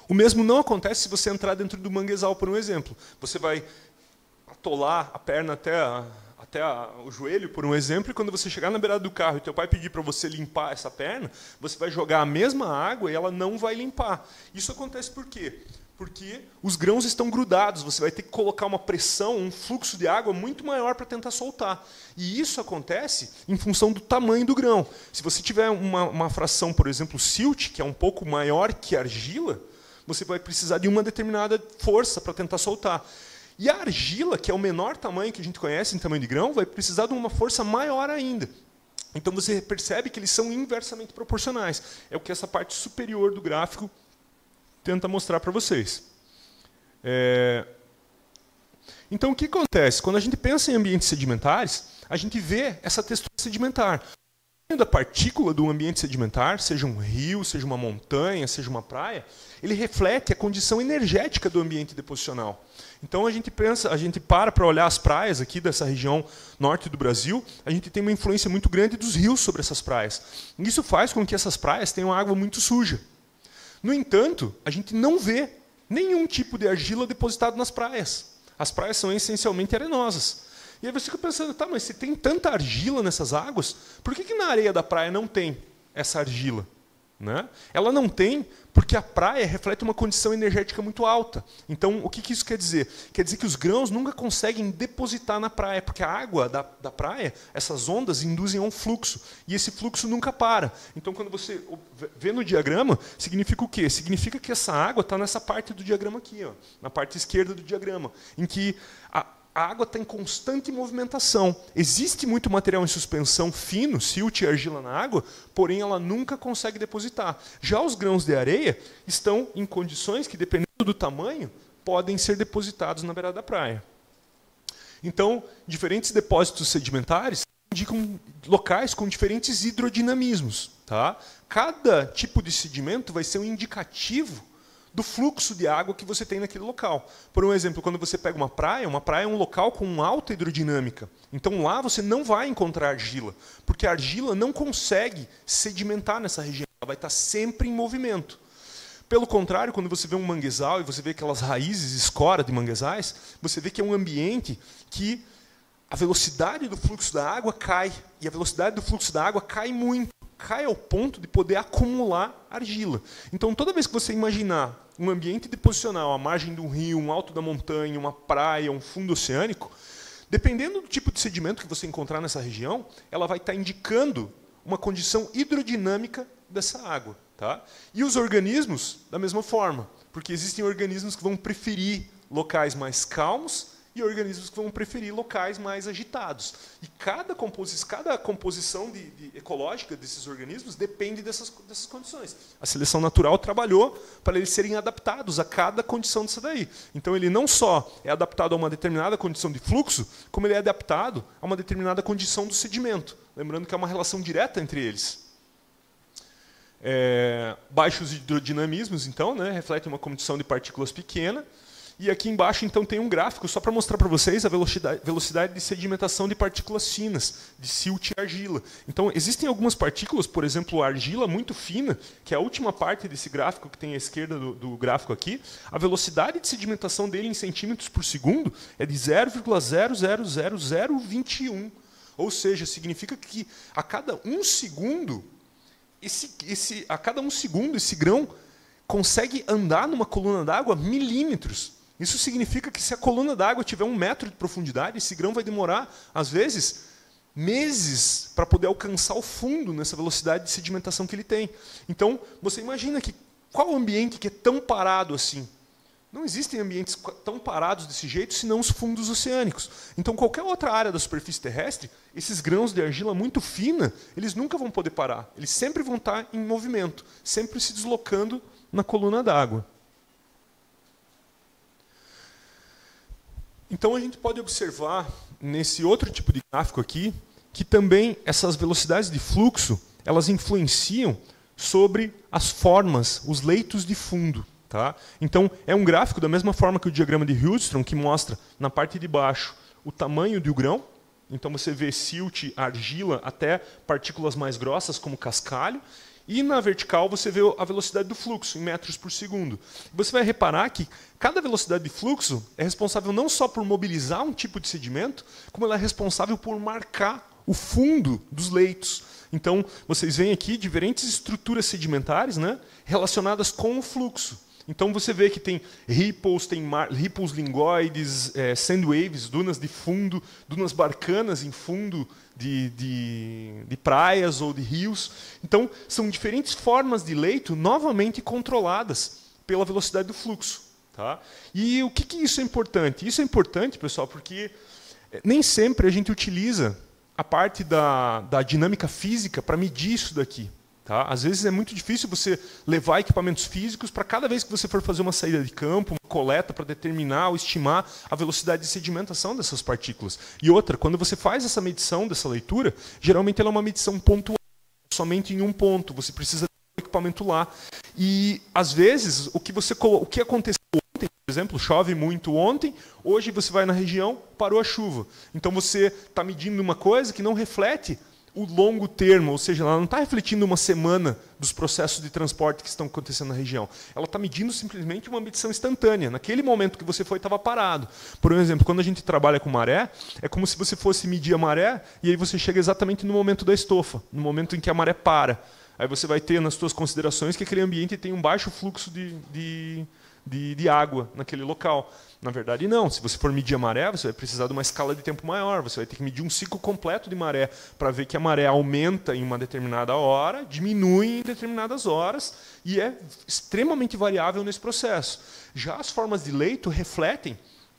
O mesmo não acontece se você entrar dentro do manguezal, por um exemplo. Você vai atolar a perna até o joelho, por um exemplo, e quando você chegar na beirada do carro e teu pai pedir para você limpar essa perna, você vai jogar a mesma água e ela não vai limpar. Isso acontece por quê? Porque os grãos estão grudados, você vai ter que colocar uma pressão, um fluxo de água muito maior para tentar soltar. E isso acontece em função do tamanho do grão. Se você tiver uma fração, por exemplo, silt, que é um pouco maior que argila, você vai precisar de uma determinada força para tentar soltar. E a argila, que é o menor tamanho que a gente conhece em tamanho de grão, vai precisar de uma força maior ainda. Então você percebe que eles são inversamente proporcionais. É o que essa parte superior do gráfico tenta mostrar para vocês. Então o que acontece? Quando a gente pensa em ambientes sedimentares, a gente vê essa textura sedimentar. O tamanho da partícula do ambiente sedimentar, seja um rio, seja uma montanha, seja uma praia, ele reflete a condição energética do ambiente deposicional. Então a gente para olhar as praias aqui dessa região norte do Brasil, a gente tem uma influência muito grande dos rios sobre essas praias. Isso faz com que essas praias tenham água muito suja. No entanto, a gente não vê nenhum tipo de argila depositado nas praias. As praias são essencialmente arenosas. E aí você fica pensando, tá, mas se tem tanta argila nessas águas, por que na areia da praia não tem essa argila? Né? Ela não tem porque a praia reflete uma condição energética muito alta. Então, o que isso quer dizer? Quer dizer que os grãos nunca conseguem depositar na praia, porque a água da praia, essas ondas induzem a um fluxo, e esse fluxo nunca para. Então, quando você vê no diagrama, significa o quê? Significa que essa água está nessa parte do diagrama aqui, ó, na parte esquerda do diagrama, em que a água está em constante movimentação. Existe muito material em suspensão fino, silt e argila na água, porém ela nunca consegue depositar. Já os grãos de areia estão em condições que, dependendo do tamanho, podem ser depositados na beirada da praia. Então, diferentes depósitos sedimentares indicam locais com diferentes hidrodinamismos. Tá? Cada tipo de sedimento vai ser um indicativo do fluxo de água que você tem naquele local. Por um exemplo, quando você pega uma praia é um local com alta hidrodinâmica. Então lá você não vai encontrar argila, porque a argila não consegue sedimentar nessa região, ela vai estar sempre em movimento. Pelo contrário, quando você vê um manguezal e você vê aquelas raízes escora de manguezais, você vê que é um ambiente que a velocidade do fluxo da água cai, e a velocidade do fluxo da água cai muito. Cai ao ponto de poder acumular argila. Então, toda vez que você imaginar um ambiente deposicional, a margem de um rio, um alto da montanha, uma praia, um fundo oceânico, dependendo do tipo de sedimento que você encontrar nessa região, ela vai estar indicando uma condição hidrodinâmica dessa água. Tá? E os organismos, da mesma forma, porque existem organismos que vão preferir locais mais calmos e organismos que vão preferir locais mais agitados. E cada composição ecológica desses organismos depende dessas condições. A seleção natural trabalhou para eles serem adaptados a cada condição disso daí. Então, ele não só é adaptado a uma determinada condição de fluxo, como ele é adaptado a uma determinada condição do sedimento. Lembrando que há uma relação direta entre eles. Baixos hidrodinamismos, então, né, refletem uma condição de partículas pequena. E aqui embaixo, então, tem um gráfico só para mostrar para vocês a velocidade de sedimentação de partículas finas, de silt e argila. Então, existem algumas partículas, por exemplo, a argila muito fina, que é a última parte desse gráfico que tem à esquerda do gráfico aqui. A velocidade de sedimentação dele em centímetros por segundo é de 0,000021. Ou seja, significa que a cada um segundo, esse grão consegue andar numa coluna d'água milímetros. Isso significa que se a coluna d'água tiver 1 metro de profundidade, esse grão vai demorar, às vezes, meses para poder alcançar o fundo nessa velocidade de sedimentação que ele tem. Então, você imagina que qual ambiente que é tão parado assim? Não existem ambientes tão parados desse jeito, senão os fundos oceânicos. Então, qualquer outra área da superfície terrestre, esses grãos de argila muito fina, eles nunca vão poder parar. Eles sempre vão estar em movimento, sempre se deslocando na coluna d'água. Então, a gente pode observar, nesse outro tipo de gráfico aqui, que também essas velocidades de fluxo, elas influenciam sobre as formas, os leitos de fundo. Tá? Então, é um gráfico da mesma forma que o diagrama de Hillstrom, que mostra, na parte de baixo, o tamanho do grão, Então você vê silt, argila, até partículas mais grossas, como cascalho. E na vertical você vê a velocidade do fluxo, em metros por segundo. Você vai reparar que cada velocidade de fluxo é responsável não só por mobilizar um tipo de sedimento, como ela é responsável por marcar o fundo dos leitos. Então, vocês veem aqui diferentes estruturas sedimentares, né, relacionadas com o fluxo. Então você vê que tem ripples linguoides, sand waves, dunas de fundo, dunas barcanas em fundo de praias ou de rios. Então são diferentes formas de leito novamente controladas pela velocidade do fluxo. Tá? E o que isso é importante? Isso é importante, pessoal, porque nem sempre a gente utiliza a parte da dinâmica física para medir isso daqui. Tá? Às vezes é muito difícil você levar equipamentos físicos para cada vez que você for fazer uma saída de campo, uma coleta, para determinar ou estimar a velocidade de sedimentação dessas partículas. E outra, quando você faz essa medição dessa leitura, geralmente ela é uma medição pontual, somente em um ponto. Você precisa ter o equipamento lá. E, às vezes, o que aconteceu ontem, por exemplo, chove muito ontem, hoje você vai na região, parou a chuva. Então você está medindo uma coisa que não reflete o longo termo, ou seja, ela não está refletindo uma semana dos processos de transporte que estão acontecendo na região. Ela está medindo simplesmente uma medição instantânea. Naquele momento que você foi, estava parado. Por exemplo, quando a gente trabalha com maré, é como se você fosse medir a maré e aí você chega exatamente no momento da estofa, no momento em que a maré para. Aí você vai ter nas suas considerações que aquele ambiente tem um baixo fluxo de água naquele local. Na verdade, não. Se você for medir a maré, você vai precisar de uma escala de tempo maior. Você vai ter que medir um ciclo completo de maré para ver que a maré aumenta em uma determinada hora, diminui em determinadas horas e é extremamente variável nesse processo. Já as formas de leito refletem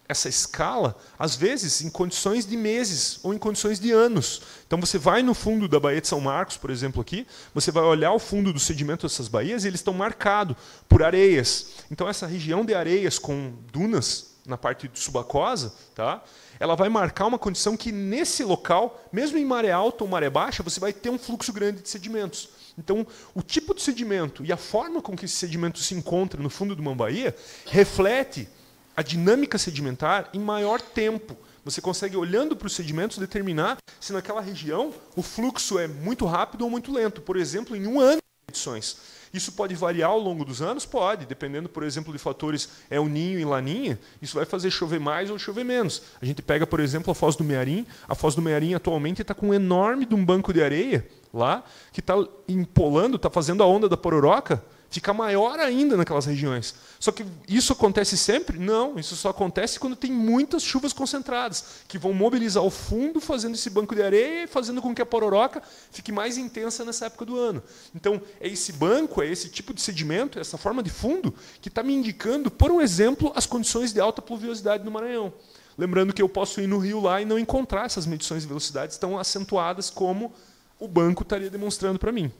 essa escala, às vezes, em condições de meses ou em condições de anos. Então, você vai no fundo da Baía de São Marcos, por exemplo, aqui, você vai olhar o fundo do sedimento dessas baías e eles estão marcados por areias. Então, essa região de areias com dunas na parte subaquosa, tá? Ela vai marcar uma condição que, nesse local, mesmo em maré alta ou maré baixa, você vai ter um fluxo grande de sedimentos. Então, o tipo de sedimento e a forma com que esse sedimento se encontra no fundo de uma baía reflete a dinâmica sedimentar em maior tempo. Você consegue, olhando para os sedimentos, determinar se naquela região o fluxo é muito rápido ou muito lento. Por exemplo, em um ano de medições. Isso pode variar ao longo dos anos? Pode, dependendo, por exemplo, de fatores El Niño e Laninha, isso vai fazer chover mais ou chover menos. A gente pega, por exemplo, a Foz do Mearim. A Foz do Mearim atualmente está com um enorme de um banco de areia lá, que está empolando, está fazendo a onda da pororoca fica maior ainda naquelas regiões. Só que isso acontece sempre? Não, isso só acontece quando tem muitas chuvas concentradas, que vão mobilizar o fundo, fazendo esse banco de areia, fazendo com que a pororoca fique mais intensa nessa época do ano. Então, é esse banco, é esse tipo de sedimento, essa forma de fundo, que está me indicando, por um exemplo, as condições de alta pluviosidade no Maranhão. Lembrando que eu posso ir no rio lá e não encontrar essas medições de velocidades tão acentuadas como o banco estaria demonstrando para mim.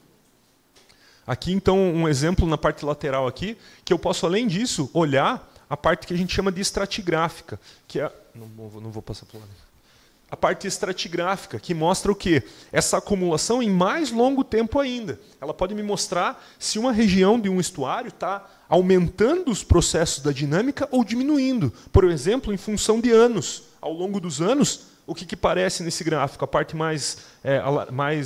Aqui, então, um exemplo na parte lateral aqui, que eu posso, além disso, olhar a parte que a gente chama de estratigráfica, que é... Não vou passar para o lado. A parte estratigráfica, que mostra o quê? Essa acumulação em mais longo tempo ainda. Ela pode me mostrar se uma região de um estuário está aumentando os processos da dinâmica ou diminuindo. Por exemplo, em função de anos. Ao longo dos anos, o que parece nesse gráfico? A parte mais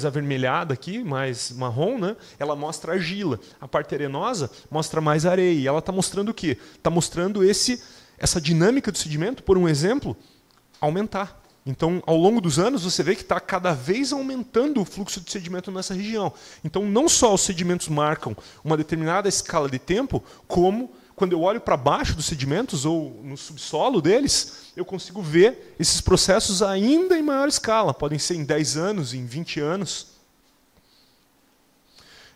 avermelhada aqui, mais marrom, né? Ela mostra argila. A parte arenosa mostra mais areia. E ela está mostrando o quê? Está mostrando essa dinâmica do sedimento, por um exemplo, aumentar. Então, ao longo dos anos, você vê que está cada vez aumentando o fluxo de sedimento nessa região. Então, não só os sedimentos marcam uma determinada escala de tempo, como, quando eu olho para baixo dos sedimentos ou no subsolo deles, eu consigo ver esses processos ainda em maior escala. Podem ser em 10 anos, em 20 anos.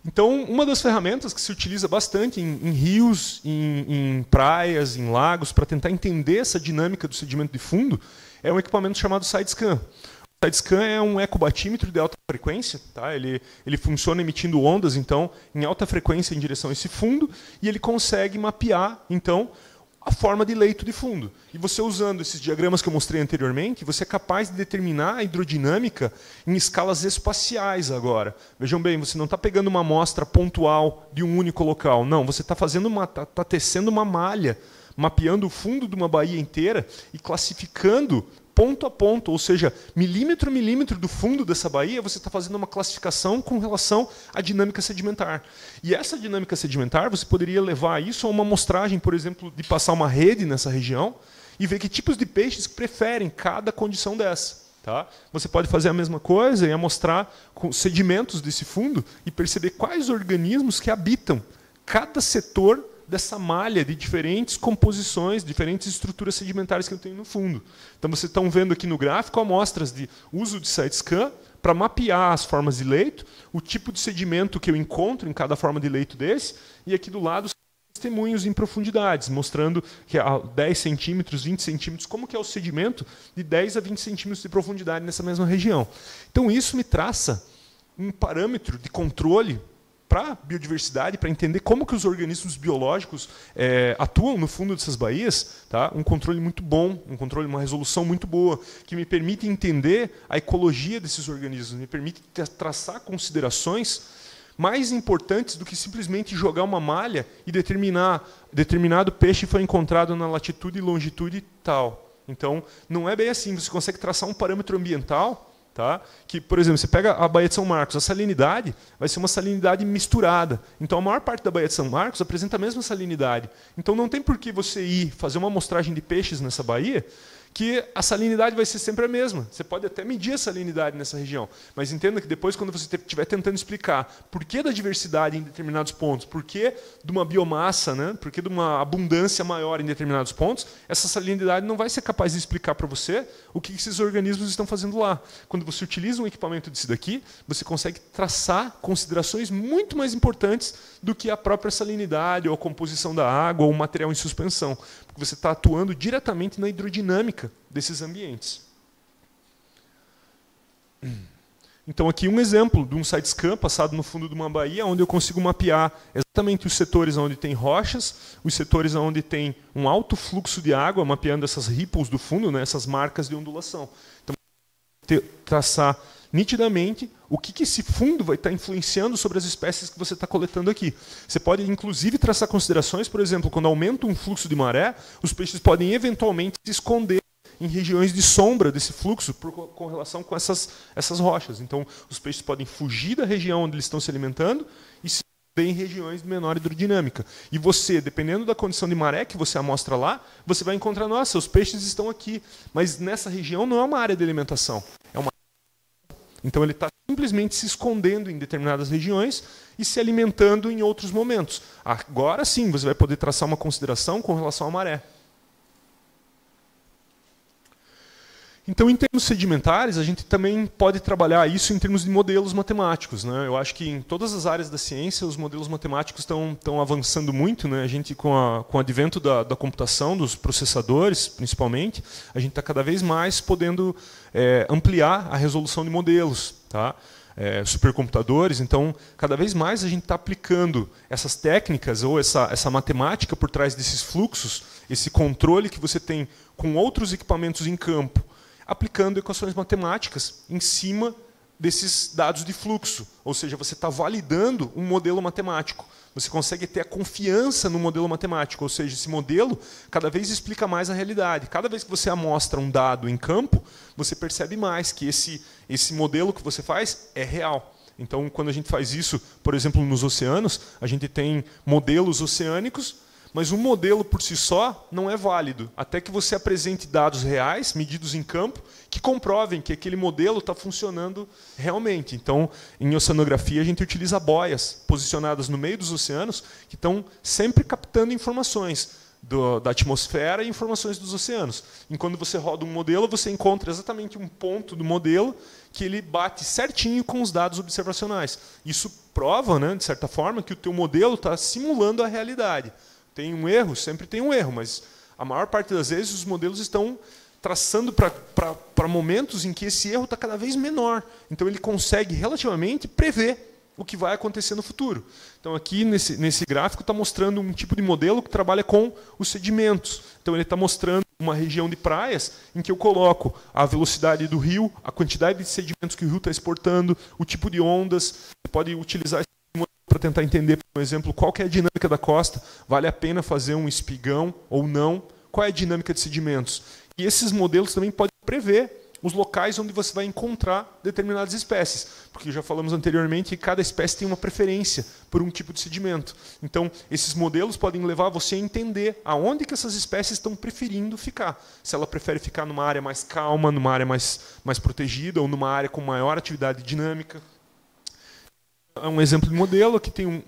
Então, uma das ferramentas que se utiliza bastante em rios, em praias, em lagos, para tentar entender essa dinâmica do sedimento de fundo, é um equipamento chamado SideScan. O SideScan é um ecobatímetro de alta frequência. Tá? Ele funciona emitindo ondas, então, em alta frequência em direção a esse fundo, e ele consegue mapear, então, a forma de leito de fundo. E você, usando esses diagramas que eu mostrei anteriormente, você é capaz de determinar a hidrodinâmica em escalas espaciais agora. Vejam bem, você não está pegando uma amostra pontual de um único local. Não, você está tecendo uma malha, mapeando o fundo de uma baía inteira e classificando ponto a ponto, ou seja, milímetro a milímetro do fundo dessa baía, você está fazendo uma classificação com relação à dinâmica sedimentar. E essa dinâmica sedimentar, você poderia levar isso a uma amostragem, por exemplo, de passar uma rede nessa região e ver que tipos de peixes preferem cada condição dessa. Tá? Você pode fazer a mesma coisa e amostrar com sedimentos desse fundo e perceber quais organismos que habitam cada setor dessa malha de diferentes composições, diferentes estruturas sedimentares que eu tenho no fundo. Então, vocês estão vendo aqui no gráfico amostras de uso de side-scan para mapear as formas de leito, o tipo de sedimento que eu encontro em cada forma de leito desse, e aqui do lado testemunhos em profundidades, mostrando que a 10 centímetros, 20 centímetros, como que é o sedimento de 10 a 20 centímetros de profundidade nessa mesma região. Então, isso me traça um parâmetro de controle para a biodiversidade, para entender como que os organismos biológicos atuam no fundo dessas baías, tá? Um controle muito bom, uma resolução muito boa, que me permite entender a ecologia desses organismos, me permite traçar considerações mais importantes do que simplesmente jogar uma malha e determinar determinado peixe foi encontrado na latitude e longitude tal. Então, não é bem assim. Você consegue traçar um parâmetro ambiental, tá? Que, por exemplo, você pega a Baía de São Marcos, a salinidade vai ser uma salinidade misturada. Então, a maior parte da Baía de São Marcos apresenta a mesma salinidade. Então, não tem por que você ir fazer uma amostragem de peixes nessa baía que a salinidade vai ser sempre a mesma. Você pode até medir a salinidade nessa região, mas entenda que depois, quando você estiver tentando explicar por que da diversidade em determinados pontos, por que de uma biomassa, né, por que de uma abundância maior em determinados pontos, essa salinidade não vai ser capaz de explicar para você o que esses organismos estão fazendo lá. Quando você utiliza um equipamento desse daqui, você consegue traçar considerações muito mais importantes do que a própria salinidade, ou a composição da água, ou o material em suspensão, porque você está atuando diretamente na hidrodinâmica desses ambientes. Então, aqui um exemplo de um side-scan passado no fundo de uma baía, onde eu consigo mapear exatamente os setores onde tem rochas, os setores onde tem um alto fluxo de água, mapeando essas ripples do fundo, né, essas marcas de ondulação. Então, traçar nitidamente o que esse fundo vai estar influenciando sobre as espécies que você está coletando aqui. Você pode, inclusive, traçar considerações, por exemplo, quando aumenta um fluxo de maré, os peixes podem eventualmente se esconder em regiões de sombra desse fluxo com relação com essas rochas. Então, os peixes podem fugir da região onde eles estão se alimentando e se esconder em regiões de menor hidrodinâmica. E você, dependendo da condição de maré que você amostra lá, você vai encontrar, nossa, os peixes estão aqui, mas nessa região não é uma área de alimentação, é uma. Então, ele está simplesmente se escondendo em determinadas regiões e se alimentando em outros momentos. Agora sim, você vai poder traçar uma consideração com relação à maré. Então, em termos sedimentares, a gente também pode trabalhar isso em termos de modelos matemáticos, né? Eu acho que em todas as áreas da ciência, os modelos matemáticos estão avançando muito, né? A gente, com o advento da computação, dos processadores, principalmente, a gente está cada vez mais podendo ampliar a resolução de modelos, tá? Supercomputadores. Então, cada vez mais a gente está aplicando essas técnicas ou essa matemática por trás desses fluxos, esse controle que você tem com outros equipamentos em campo, aplicando equações matemáticas em cima desses dados de fluxo. Ou seja, você está validando um modelo matemático. Você consegue ter a confiança no modelo matemático. Ou seja, esse modelo cada vez explica mais a realidade. Cada vez que você amostra um dado em campo, você percebe mais que esse modelo que você faz é real. Então, quando a gente faz isso, por exemplo, nos oceanos, a gente tem modelos oceânicos, mas um modelo por si só não é válido, até que você apresente dados reais, medidos em campo, que comprovem que aquele modelo está funcionando realmente. Então, em oceanografia, a gente utiliza boias posicionadas no meio dos oceanos, que estão sempre captando informações da atmosfera e informações dos oceanos. E quando você roda um modelo, você encontra exatamente um ponto do modelo que ele bate certinho com os dados observacionais. Isso prova, né, de certa forma, que o teu modelo está simulando a realidade. Tem um erro? Sempre tem um erro, mas a maior parte das vezes os modelos estão traçando para momentos em que esse erro está cada vez menor. Então, ele consegue relativamente prever o que vai acontecer no futuro. Então, aqui nesse gráfico está mostrando um tipo de modelo que trabalha com os sedimentos. Então, ele está mostrando uma região de praias em que eu coloco a velocidade do rio, a quantidade de sedimentos que o rio está exportando, o tipo de ondas. Você pode utilizar esse modelo para tentar entender, por exemplo, qual que é a dinâmica da costa. Vale a pena fazer um espigão ou não? Qual é a dinâmica de sedimentos? E esses modelos também podem prever os locais onde você vai encontrar determinadas espécies. Porque já falamos anteriormente que cada espécie tem uma preferência por um tipo de sedimento. Então, esses modelos podem levar você a entender aonde que essas espécies estão preferindo ficar. Se ela prefere ficar numa área mais calma, numa área mais protegida, ou numa área com maior atividade dinâmica. É um exemplo de modelo. Aqui tem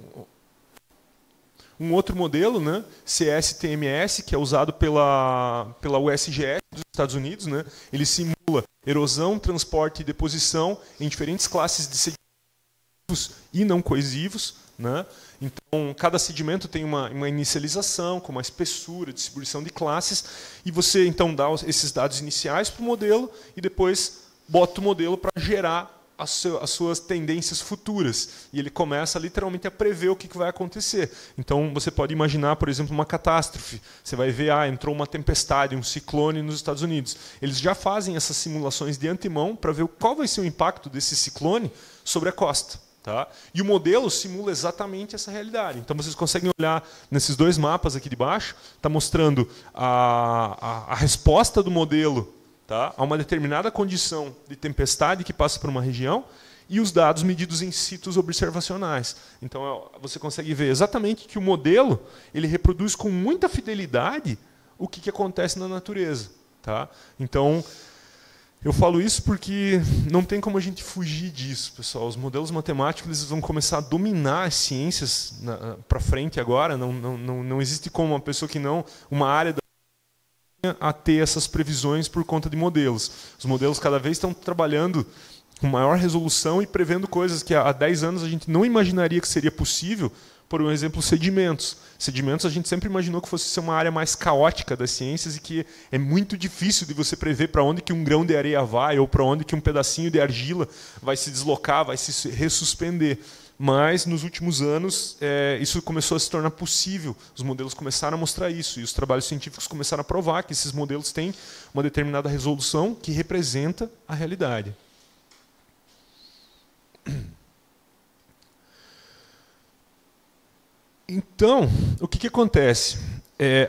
um outro modelo, né, CSTMS, que é usado pela USGS dos Estados Unidos. Né, ele simula erosão, transporte e deposição em diferentes classes de sedimentos e não coesivos. Né. Então, cada sedimento tem uma inicialização, com uma espessura, distribuição de classes, e você então dá esses dados iniciais para o modelo e depois bota o modelo para gerar as suas tendências futuras. E ele começa literalmente a prever o que vai acontecer. Então, você pode imaginar, por exemplo, uma catástrofe. Você vai ver, entrou uma tempestade, um ciclone nos Estados Unidos. Eles já fazem essas simulações de antemão para ver qual vai ser o impacto desse ciclone sobre a costa. Tá? E o modelo simula exatamente essa realidade. Então, vocês conseguem olhar nesses dois mapas aqui de baixo, está mostrando a resposta do modelo, tá, a uma determinada condição de tempestade que passa por uma região e os dados medidos em sítios observacionais. Então, você consegue ver exatamente que o modelo ele reproduz com muita fidelidade o que acontece na natureza. Tá? Então, eu falo isso porque não tem como a gente fugir disso, pessoal. Os modelos matemáticos eles vão começar a dominar as ciências para frente agora. Não existe como uma pessoa que não... uma área a ter essas previsões por conta de modelos. Os modelos cada vez estão trabalhando com maior resolução e prevendo coisas que há 10 anos a gente não imaginaria que seria possível. Por um exemplo, sedimentos. Sedimentos a gente sempre imaginou que fosse ser uma área mais caótica das ciências e que é muito difícil de você prever para onde que um grão de areia vai ou para onde que um pedacinho de argila vai se deslocar, vai se ressuspender. Mas, nos últimos anos, isso começou a se tornar possível. Os modelos começaram a mostrar isso. E os trabalhos científicos começaram a provar que esses modelos têm uma determinada resolução que representa a realidade. Então, o que acontece?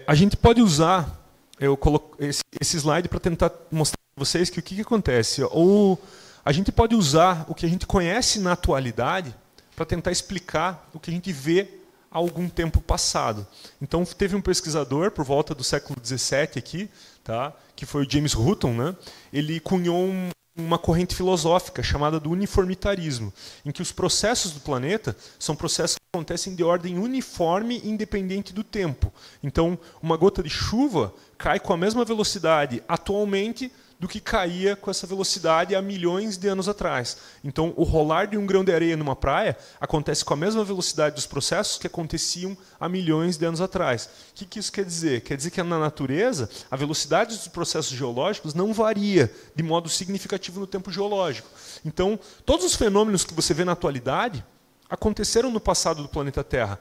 A gente pode usar... Eu coloco esse slide para tentar mostrar para vocês que o que acontece. Ou a gente pode usar o que a gente conhece na atualidade para tentar explicar o que a gente vê há algum tempo passado. Então, teve um pesquisador, por volta do século XVII, aqui, tá, que foi o James Hutton. Né, ele cunhou uma corrente filosófica chamada do uniformitarismo, em que os processos do planeta são processos que acontecem de ordem uniforme e independente do tempo. Então, uma gota de chuva cai com a mesma velocidade atualmente do que caía com essa velocidade há milhões de anos atrás. Então, o rolar de um grão de areia numa praia acontece com a mesma velocidade dos processos que aconteciam há milhões de anos atrás. O que isso quer dizer? Quer dizer que na natureza, a velocidade dos processos geológicos não varia de modo significativo no tempo geológico. Então, todos os fenômenos que você vê na atualidade aconteceram no passado do planeta Terra.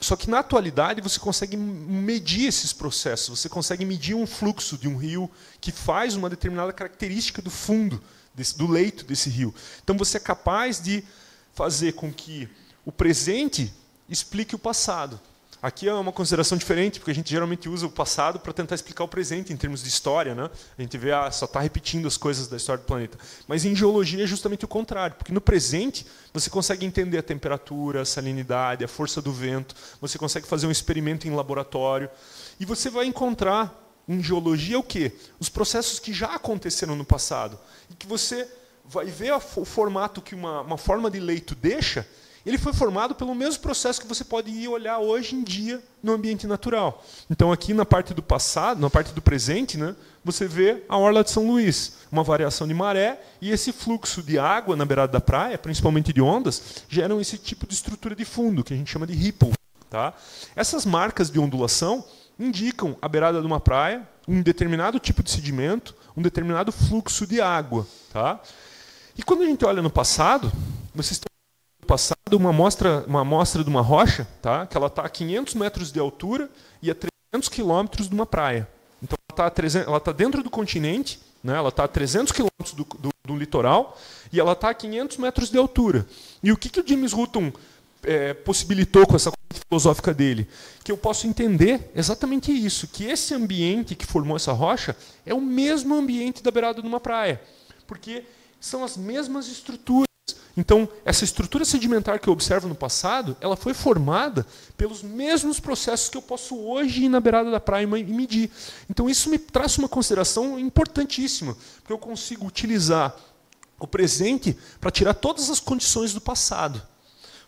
Só que na atualidade você consegue medir esses processos, você consegue medir um fluxo de um rio que faz uma determinada característica do fundo, do leito desse rio. Então você é capaz de fazer com que o presente explique o passado. Aqui é uma consideração diferente, porque a gente geralmente usa o passado para tentar explicar o presente em termos de história. Né? A gente vê, só está repetindo as coisas da história do planeta. Mas em geologia é justamente o contrário, porque no presente você consegue entender a temperatura, a salinidade, a força do vento, você consegue fazer um experimento em laboratório, e você vai encontrar em geologia o quê? Os processos que já aconteceram no passado, e que você vai ver o formato que uma forma de leito deixa. Ele foi formado pelo mesmo processo que você pode ir olhar hoje em dia no ambiente natural. Então, aqui na parte do passado, na parte do presente, né, você vê a orla de São Luís, uma variação de maré, e esse fluxo de água na beirada da praia, principalmente de ondas, geram esse tipo de estrutura de fundo, que a gente chama de ripple. Tá? Essas marcas de ondulação indicam a beirada de uma praia, um determinado tipo de sedimento, um determinado fluxo de água. Tá? E quando a gente olha no passado, vocês estão passado uma amostra de uma rocha, tá? Que ela está a 500 metros de altura e a 300 quilômetros de uma praia. Então ela está dentro do continente, né? Ela está a 300 quilômetros do litoral e ela está a 500 metros de altura. E o que o James Hutton possibilitou com essa corrente filosófica dele, que eu posso entender exatamente isso, que esse ambiente que formou essa rocha é o mesmo ambiente da beirada de uma praia, porque são as mesmas estruturas. Então, essa estrutura sedimentar que eu observo no passado, ela foi formada pelos mesmos processos que eu posso hoje ir na beirada da praia e medir. Então, isso me traz uma consideração importantíssima, porque eu consigo utilizar o presente para tirar todas as condições do passado.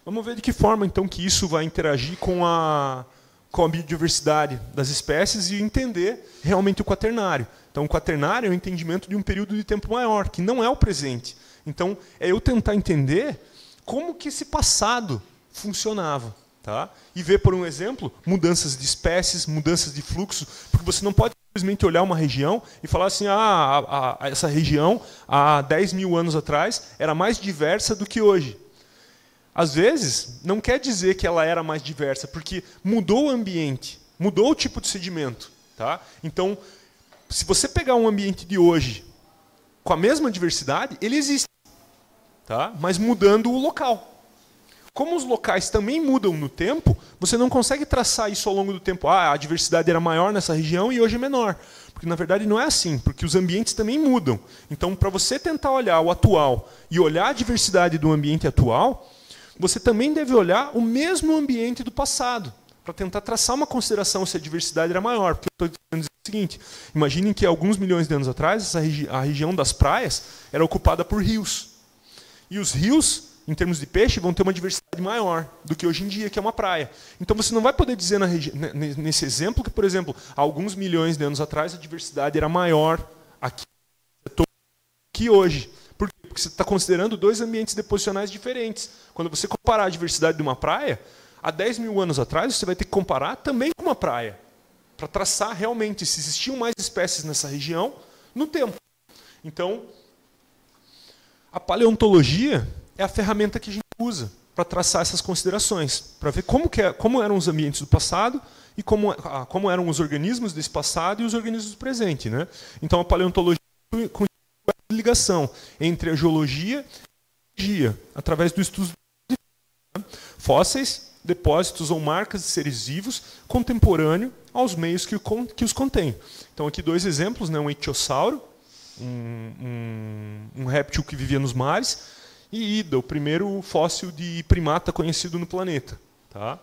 Vamos ver de que forma, então, que isso vai interagir com a biodiversidade das espécies e entender realmente o quaternário. Então, o quaternário é o entendimento de um período de tempo maior, que não é o presente. Então, é eu tentar entender como que esse passado funcionava. Tá? E ver, por um exemplo, mudanças de espécies, mudanças de fluxo, porque você não pode simplesmente olhar uma região e falar assim, essa região, há 10 mil anos atrás, era mais diversa do que hoje. Às vezes, não quer dizer que ela era mais diversa, porque mudou o ambiente, mudou o tipo de sedimento. Tá? Então, se você pegar um ambiente de hoje com a mesma diversidade, ele existe, tá? Mas mudando o local. Como os locais também mudam no tempo, você não consegue traçar isso ao longo do tempo. A diversidade era maior nessa região e hoje é menor. Porque, na verdade, não é assim, porque os ambientes também mudam. Então, para você tentar olhar o atual e olhar a diversidade do ambiente atual, você também deve olhar o mesmo ambiente do passado, para tentar traçar uma consideração se a diversidade era maior. Porque eu estou dizendo o seguinte, imaginem que alguns milhões de anos atrás, a região das praias era ocupada por rios. E os rios, em termos de peixe, vão ter uma diversidade maior do que hoje em dia, que é uma praia. Então você não vai poder dizer nesse exemplo que, por exemplo, há alguns milhões de anos atrás a diversidade era maior aqui que hoje. Por quê? Porque você está considerando dois ambientes deposicionais diferentes. Quando você comparar a diversidade de uma praia, há 10 mil anos atrás você vai ter que comparar também com uma praia, para traçar realmente se existiam mais espécies nessa região no tempo. Então, a paleontologia é a ferramenta que a gente usa para traçar essas considerações, para ver como eram os ambientes do passado e como eram os organismos desse passado e os organismos do presente. Né? Então, a paleontologia continua a ligação entre a geologia e a geologia, através do estudo de fósseis, depósitos ou marcas de seres vivos contemporâneo aos meios que os contêm. Então, aqui dois exemplos, né? Um ictiosauro, um réptil que vivia nos mares, e Ida, o primeiro fóssil de primata conhecido no planeta. Tá?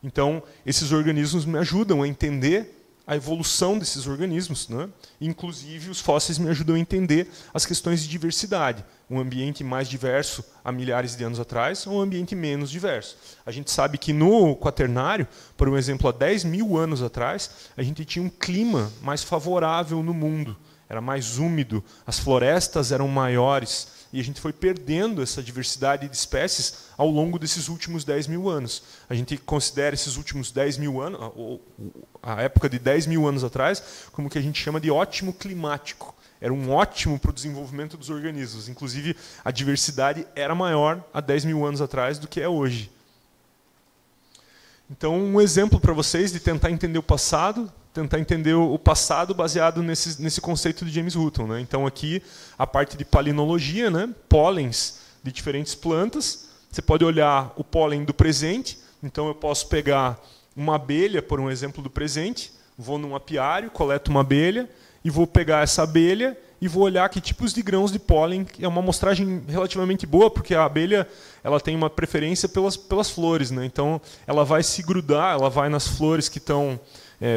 Então, esses organismos me ajudam a entender a evolução desses organismos. Né? Inclusive, os fósseis me ajudam a entender as questões de diversidade. Um ambiente mais diverso há milhares de anos atrás ou um ambiente menos diverso. A gente sabe que no quaternário, por um exemplo, há 10 mil anos atrás, a gente tinha um clima mais favorável no mundo. Era mais úmido, as florestas eram maiores, e a gente foi perdendo essa diversidade de espécies ao longo desses últimos 10 mil anos. A gente considera esses últimos 10 mil anos, a época de 10 mil anos atrás, como o que a gente chama de ótimo climático. Era um ótimo para o desenvolvimento dos organismos. Inclusive, a diversidade era maior há 10 mil anos atrás do que é hoje. Então, um exemplo para vocês de tentar entender o passado baseado nesse conceito de James Hutton. Né? Então, aqui, a parte de palinologia, né? Pólens de diferentes plantas. Você pode olhar o pólen do presente. Então, eu posso pegar uma abelha, por um exemplo do presente, vou num apiário, coleto uma abelha, e vou pegar essa abelha e vou olhar que tipos de grãos de pólen. É uma amostragem relativamente boa, porque a abelha ela tem uma preferência pelas flores. Né? Então, ela vai se grudar, ela vai nas flores que estão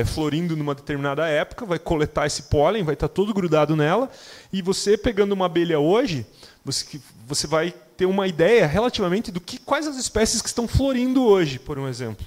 florindo numa determinada época, vai coletar esse pólen, vai estar todo grudado nela, e você, pegando uma abelha hoje, você vai ter uma ideia relativamente quais as espécies que estão florindo hoje, por um exemplo.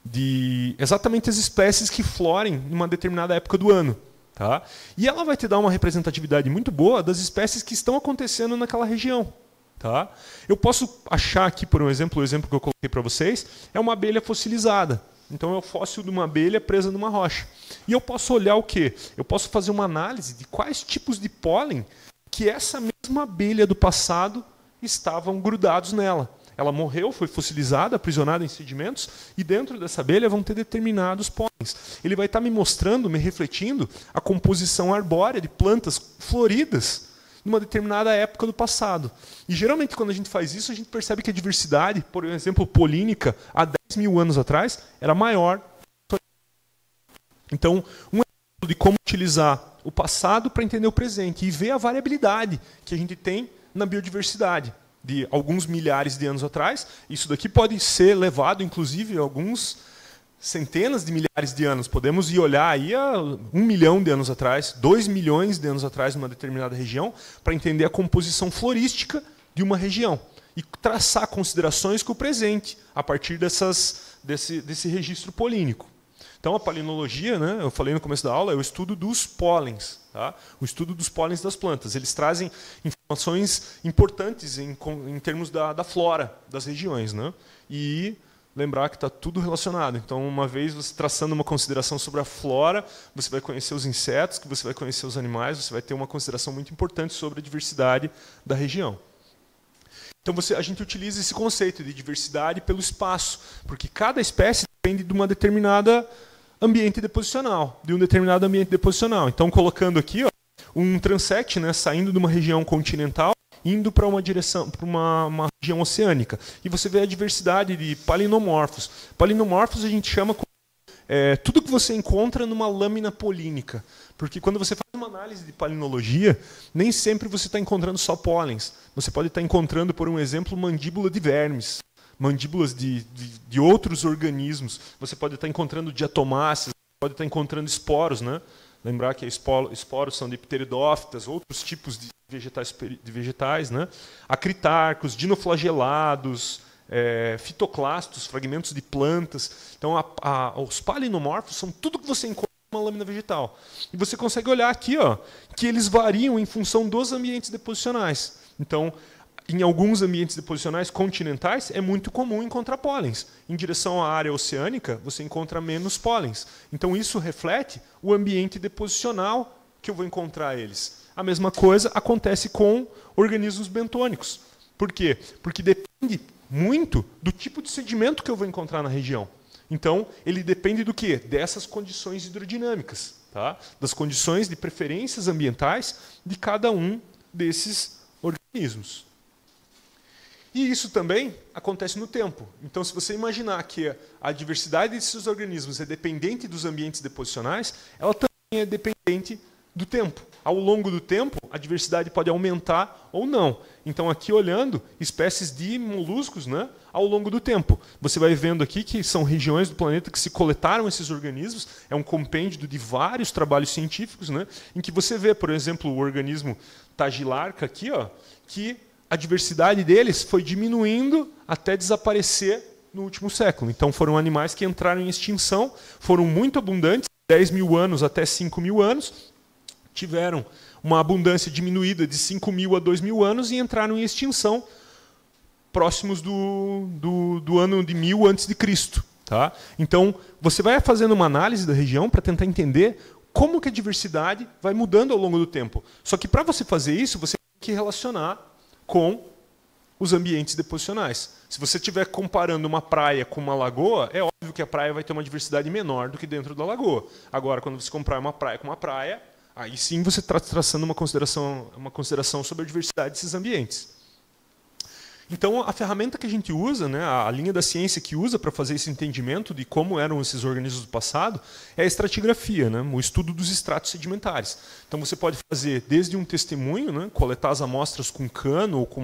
De exatamente as espécies que florem numa determinada época do ano. Tá? E ela vai te dar uma representatividade muito boa das espécies que estão acontecendo naquela região. Tá? Eu posso achar aqui, por um exemplo, o exemplo que eu coloquei para vocês, é uma abelha fossilizada. Então é o fóssil de uma abelha presa numa rocha. E eu posso olhar o quê? Eu posso fazer uma análise de quais tipos de pólen que essa mesma abelha do passado estavam grudados nela. Ela morreu, foi fossilizada, aprisionada em sedimentos, e dentro dessa abelha vão ter determinados pólens. Ele vai estar me mostrando, me refletindo, a composição arbórea de plantas floridas numa determinada época do passado. E geralmente quando a gente faz isso, a gente percebe que a diversidade, por exemplo, polínica, há 10.000 anos atrás, era maior. Então, um exemplo de como utilizar o passado para entender o presente e ver a variabilidade que a gente tem na biodiversidade de alguns milhares de anos atrás. Isso daqui pode ser levado, inclusive, a alguns centenas de milhares de anos. Podemos ir olhar aí a 1 milhão de anos atrás, 2 milhões de anos atrás, numa determinada região, para entender a composição florística de uma região e traçar considerações com o presente a partir desse registro polínico. Então, a palinologia, né, eu falei no começo da aula, é o estudo dos pólens, tá? O estudo dos pólens das plantas. Eles trazem informações importantes em termos da flora das regiões, né? E lembrar que está tudo relacionado. Então, uma vez você traçando uma consideração sobre a flora, você vai conhecer os insetos, que você vai conhecer os animais, você vai ter uma consideração muito importante sobre a diversidade da região. Então, a gente utiliza esse conceito de diversidade pelo espaço, porque cada espécie depende de uma determinada ambiente deposicional, Então, colocando aqui, ó, um transect, né, saindo de uma região continental, indo para uma direção, para uma região oceânica. E você vê a diversidade de palinomorfos. Palinomorfos a gente chama tudo que você encontra numa lâmina polínica. Porque quando você faz uma análise de palinologia, nem sempre você está encontrando só pólens. Você pode estar encontrando, por um exemplo, mandíbula de vermes, mandíbulas de outros organismos. Você pode estar encontrando diatomáceas, pode estar encontrando esporos, né? Lembrar que esporos são de pteridófitas, outros tipos de vegetais, né? Acritarcos, dinoflagelados, fitoclastos, fragmentos de plantas. Então, os palinomorfos são tudo que você encontra numa lâmina vegetal. E você consegue olhar aqui, ó, que eles variam em função dos ambientes deposicionais. Então, em alguns ambientes deposicionais continentais, é muito comum encontrar pólens. Em direção à área oceânica, você encontra menos pólens. Então, isso reflete o ambiente deposicional que eu vou encontrar eles. A mesma coisa acontece com organismos bentônicos. Por quê? Porque depende muito do tipo de sedimento que eu vou encontrar na região. Então, ele depende do quê? Dessas condições hidrodinâmicas, tá? Das condições de preferências ambientais de cada um desses organismos. E isso também acontece no tempo. Então, se você imaginar que a diversidade desses organismos é dependente dos ambientes deposicionais, ela também é dependente do tempo. Ao longo do tempo, a diversidade pode aumentar ou não. Então, aqui olhando espécies de moluscos, né, ao longo do tempo. Você vai vendo aqui que são regiões do planeta que se coletaram esses organismos. É um compêndio de vários trabalhos científicos, né, em que você vê, por exemplo, o organismo Tagilarca aqui, ó, que a diversidade deles foi diminuindo até desaparecer no último século. Então, foram animais que entraram em extinção, foram muito abundantes, 10.000 anos até 5.000 anos, tiveram uma abundância diminuída de 5.000 a 2.000 anos e entraram em extinção próximos do ano de 1000 a.C. Tá? Então, você vai fazendo uma análise da região para tentar entender como que a diversidade vai mudando ao longo do tempo. Só que para você fazer isso, você tem que relacionar com os ambientes deposicionais. Se você estiver comparando uma praia com uma lagoa, é óbvio que a praia vai ter uma diversidade menor do que dentro da lagoa. Agora, quando você comparar uma praia com uma praia, aí sim você está traçando uma consideração sobre a diversidade desses ambientes. Então, a ferramenta que a gente usa, né, a linha da ciência que usa para fazer esse entendimento de como eram esses organismos do passado, é a estratigrafia, né, o estudo dos estratos sedimentares. Então, você pode fazer desde um testemunho, né, coletar as amostras com cano ou com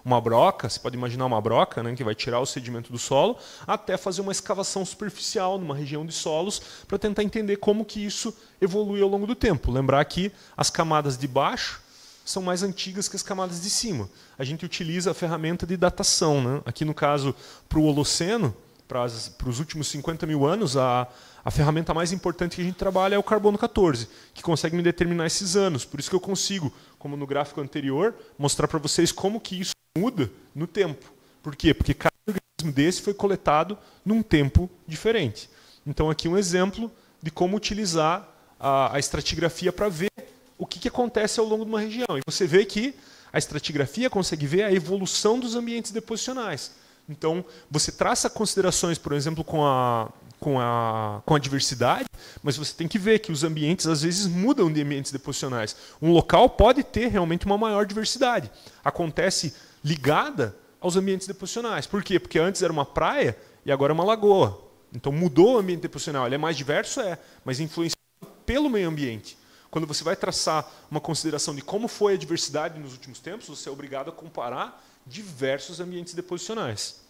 uma broca, você pode imaginar uma broca, né, que vai tirar o sedimento do solo, até fazer uma escavação superficial numa região de solos para tentar entender como que isso evolui ao longo do tempo. Lembrar que as camadas de baixo são mais antigas que as camadas de cima. A gente utiliza a ferramenta de datação, né? Aqui, no caso, para o Holoceno, para os últimos 50.000 anos, a ferramenta mais importante que a gente trabalha é o carbono 14, que consegue me determinar esses anos. Por isso que eu consigo, como no gráfico anterior, mostrar para vocês como que isso muda no tempo. Por quê? Porque cada organismo desse foi coletado num tempo diferente. Então, aqui um exemplo de como utilizar a estratigrafia para ver o que acontece ao longo de uma região. E você vê que a estratigrafia consegue ver a evolução dos ambientes deposicionais. Então, você traça considerações, por exemplo, com a diversidade, mas você tem que ver que os ambientes, às vezes, mudam de ambientes deposicionais. Um local pode ter realmente uma maior diversidade. Acontece ligada aos ambientes deposicionais. Por quê? Porque antes era uma praia e agora é uma lagoa. Então, mudou o ambiente deposicional. Ele é mais diverso? É, mas influenciado pelo meio ambiente. Quando você vai traçar uma consideração de como foi a diversidade nos últimos tempos, você é obrigado a comparar diversos ambientes deposicionais.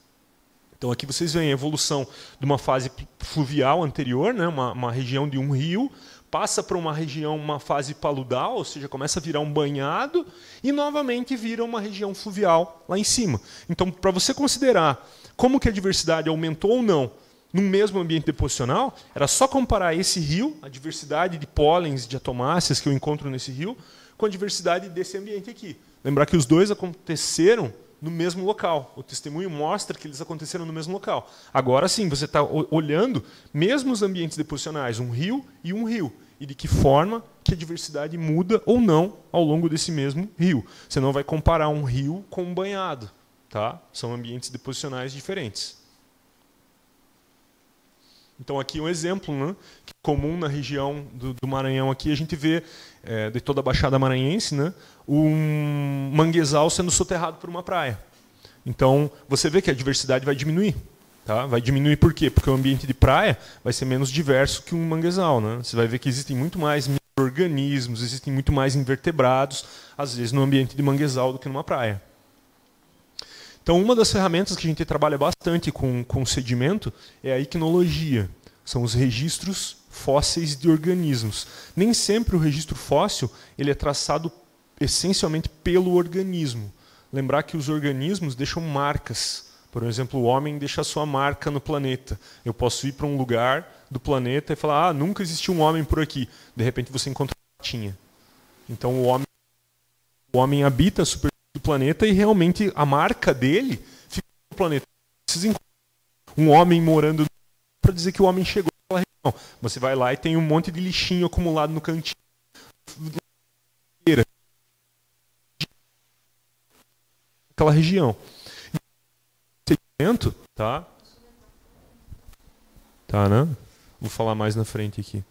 Então aqui vocês veem a evolução de uma fase fluvial anterior, né, uma região de um rio, passa para uma região, uma fase paludal, ou seja, começa a virar um banhado, e novamente vira uma região fluvial lá em cima. Então, para você considerar como que a diversidade aumentou ou não no mesmo ambiente deposicional, era só comparar esse rio, a diversidade de pólens, de atomáceas que eu encontro nesse rio, com a diversidade desse ambiente aqui. Lembrar que os dois aconteceram no mesmo local. O testemunho mostra que eles aconteceram no mesmo local. Agora sim, você está olhando mesmo os ambientes deposicionais, um rio, e de que forma que a diversidade muda ou não ao longo desse mesmo rio. Você não vai comparar um rio com um banhado. Tá? São ambientes deposicionais diferentes. Então aqui um exemplo, né, que é comum na região do Maranhão, aqui a gente vê, de toda a Baixada Maranhense, né, um manguezal sendo soterrado por uma praia. Então você vê que a diversidade vai diminuir. Tá? Vai diminuir por quê? Porque o ambiente de praia vai ser menos diverso que um manguezal. Né? Você vai ver que existem muito mais micro-organismos, existem muito mais invertebrados, às vezes no ambiente de manguezal do que numa praia. Então, uma das ferramentas que a gente trabalha bastante com sedimento é a icnologia. São os registros fósseis de organismos. Nem sempre o registro fóssil ele é traçado essencialmente pelo organismo. Lembrar que os organismos deixam marcas. Por exemplo, o homem deixa a sua marca no planeta. Eu posso ir para um lugar do planeta e falar, nunca existiu um homem por aqui. De repente você encontra uma patinha. Então, o homem habita a superfície do planeta e realmente a marca dele fica no planeta. Vocês encontram um homem morando para dizer que o homem chegou naquela região. Você vai lá e tem um monte de lixinho acumulado no cantinho. Aquela região. Sedimento, tá? Tá, né? Vou falar mais na frente aqui.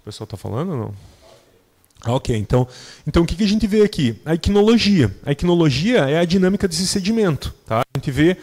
O pessoal está falando ou não? Ok, então o que a gente vê aqui? A icnologia. A icnologia é a dinâmica desse sedimento. Tá? A gente vê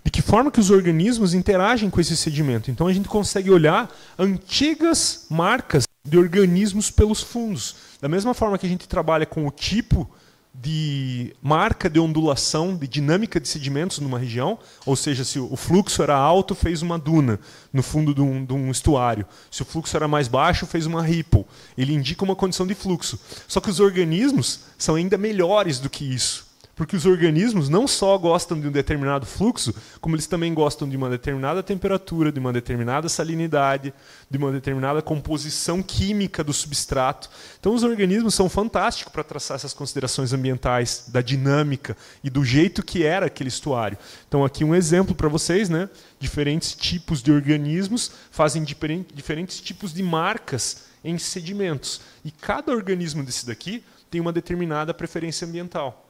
de que forma que os organismos interagem com esse sedimento. Então a gente consegue olhar antigas marcas de organismos pelos fundos. Da mesma forma que a gente trabalha com o tipo de marca de ondulação, de dinâmica de sedimentos numa região, ou seja, se o fluxo era alto, fez uma duna no fundo de um estuário. Se o fluxo era mais baixo, fez uma ripple. Ele indica uma condição de fluxo. Só que os organismos são ainda melhores do que isso. Porque os organismos não só gostam de um determinado fluxo, como eles também gostam de uma determinada temperatura, de uma determinada salinidade, de uma determinada composição química do substrato. Então os organismos são fantásticos para traçar essas considerações ambientais, da dinâmica e do jeito que era aquele estuário. Então aqui um exemplo para vocês, né? Diferentes tipos de organismos fazem diferentes tipos de marcas em sedimentos. E cada organismo desse daqui tem uma determinada preferência ambiental.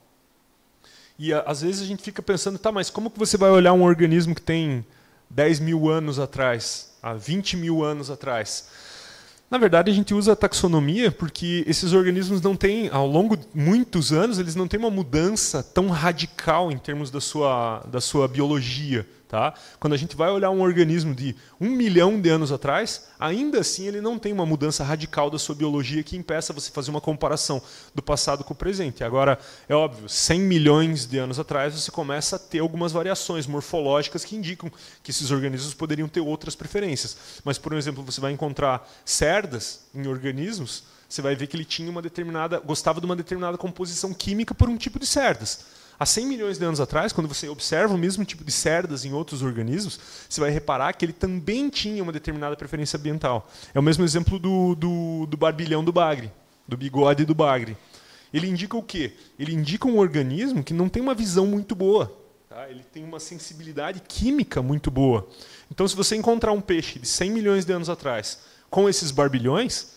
E às vezes a gente fica pensando, tá, mas como que você vai olhar um organismo que tem 10 mil anos atrás, há 20 mil anos atrás? Na verdade, a gente usa a taxonomia porque esses organismos não têm, ao longo de muitos anos, eles não têm uma mudança tão radical em termos da sua biologia. Tá? Quando a gente vai olhar um organismo de 1 milhão de anos atrás, ainda assim ele não tem uma mudança radical da sua biologia que impeça você fazer uma comparação do passado com o presente. Agora, é óbvio, 100 milhões de anos atrás você começa a ter algumas variações morfológicas que indicam que esses organismos poderiam ter outras preferências. Mas, por exemplo, você vai encontrar cerdas em organismos, você vai ver que ele tinha gostava de uma determinada composição química por um tipo de cerdas. Há 100 milhões de anos atrás, quando você observa o mesmo tipo de cerdas em outros organismos, você vai reparar que ele também tinha uma determinada preferência ambiental. É o mesmo exemplo do barbilhão do bagre, do bigode do bagre. Ele indica o quê? Ele indica um organismo que não tem uma visão muito boa. Tá? Ele tem uma sensibilidade química muito boa. Então, se você encontrar um peixe de 100 milhões de anos atrás com esses barbilhões,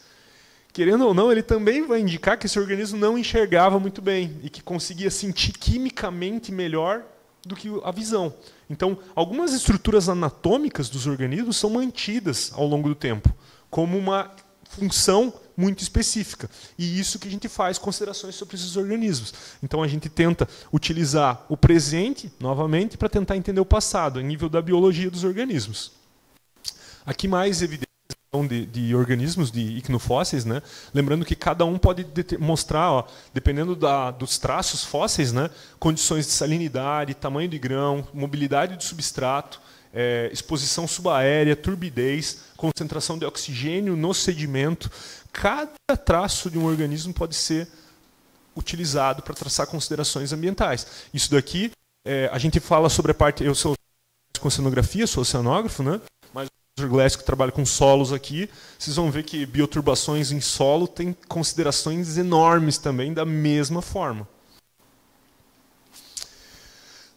querendo ou não, ele também vai indicar que esse organismo não enxergava muito bem e que conseguia sentir quimicamente melhor do que a visão. Então, algumas estruturas anatômicas dos organismos são mantidas ao longo do tempo, como uma função muito específica. E isso que a gente faz considerações sobre esses organismos. Então, a gente tenta utilizar o presente, novamente, para tentar entender o passado, a nível da biologia dos organismos. Aqui mais evidências de organismos, de icnofósseis, né? Lembrando que cada um pode mostrar, ó, dependendo dos traços fósseis, né? Condições de salinidade, tamanho de grão, mobilidade do substrato, exposição subaérea, turbidez, concentração de oxigênio no sedimento. Cada traço de um organismo pode ser utilizado para traçar considerações ambientais. Isso daqui, a gente fala sobre a parte... Eu sou com oceanografia, sou oceanógrafo, né? Mas o Glécio, que trabalha com solos aqui, vocês vão ver que bioturbações em solo têm considerações enormes também, da mesma forma.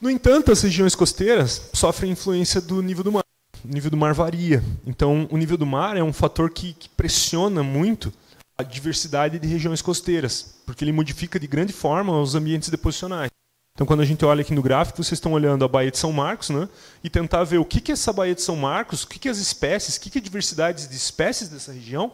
No entanto, as regiões costeiras sofrem influência do nível do mar. O nível do mar varia. Então, o nível do mar é um fator que pressiona muito a diversidade de regiões costeiras, porque ele modifica de grande forma os ambientes deposicionais. Então, quando a gente olha aqui no gráfico, vocês estão olhando a Baía de São Marcos, né, e tentar ver o que é essa Baía de São Marcos, o que as espécies, o que a diversidade de espécies dessa região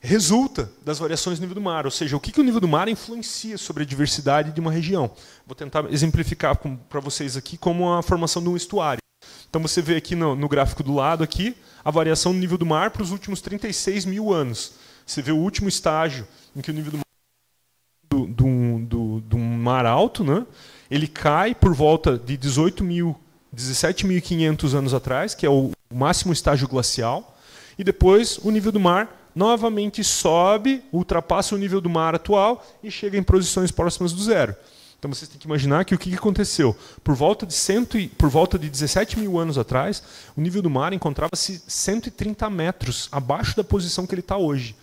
resulta das variações do nível do mar. Ou seja, o que o nível do mar influencia sobre a diversidade de uma região. Vou tentar exemplificar para vocês aqui como a formação de um estuário. Então, você vê aqui no gráfico do lado aqui, a variação do nível do mar para os últimos 36 mil anos. Você vê o último estágio em que o nível do mar do mar alto, né, ele cai por volta de 17.500 anos atrás, que é o máximo estágio glacial, e depois o nível do mar novamente sobe, ultrapassa o nível do mar atual e chega em posições próximas do zero. Então vocês têm que imaginar que o que aconteceu? Por volta de 17 mil anos atrás, o nível do mar encontrava-se 130 metros abaixo da posição que ele está hoje.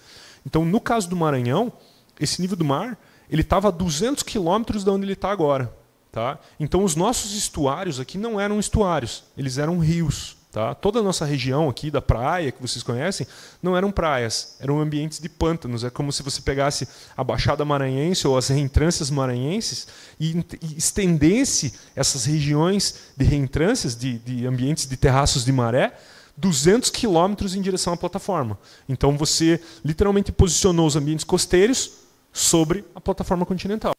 Então, no caso do Maranhão, esse nível do mar ele estava a 200 quilômetros de onde ele está agora. Tá? Então, os nossos estuários aqui não eram estuários, eles eram rios. Tá? Toda a nossa região aqui da praia, que vocês conhecem, não eram praias, eram ambientes de pântanos. É como se você pegasse a Baixada Maranhense ou as reentrâncias maranhenses e estendesse essas regiões de reentrâncias, de ambientes de terraços de maré, 200 quilômetros em direção à plataforma. Então, você literalmente posicionou os ambientes costeiros sobre a plataforma continental.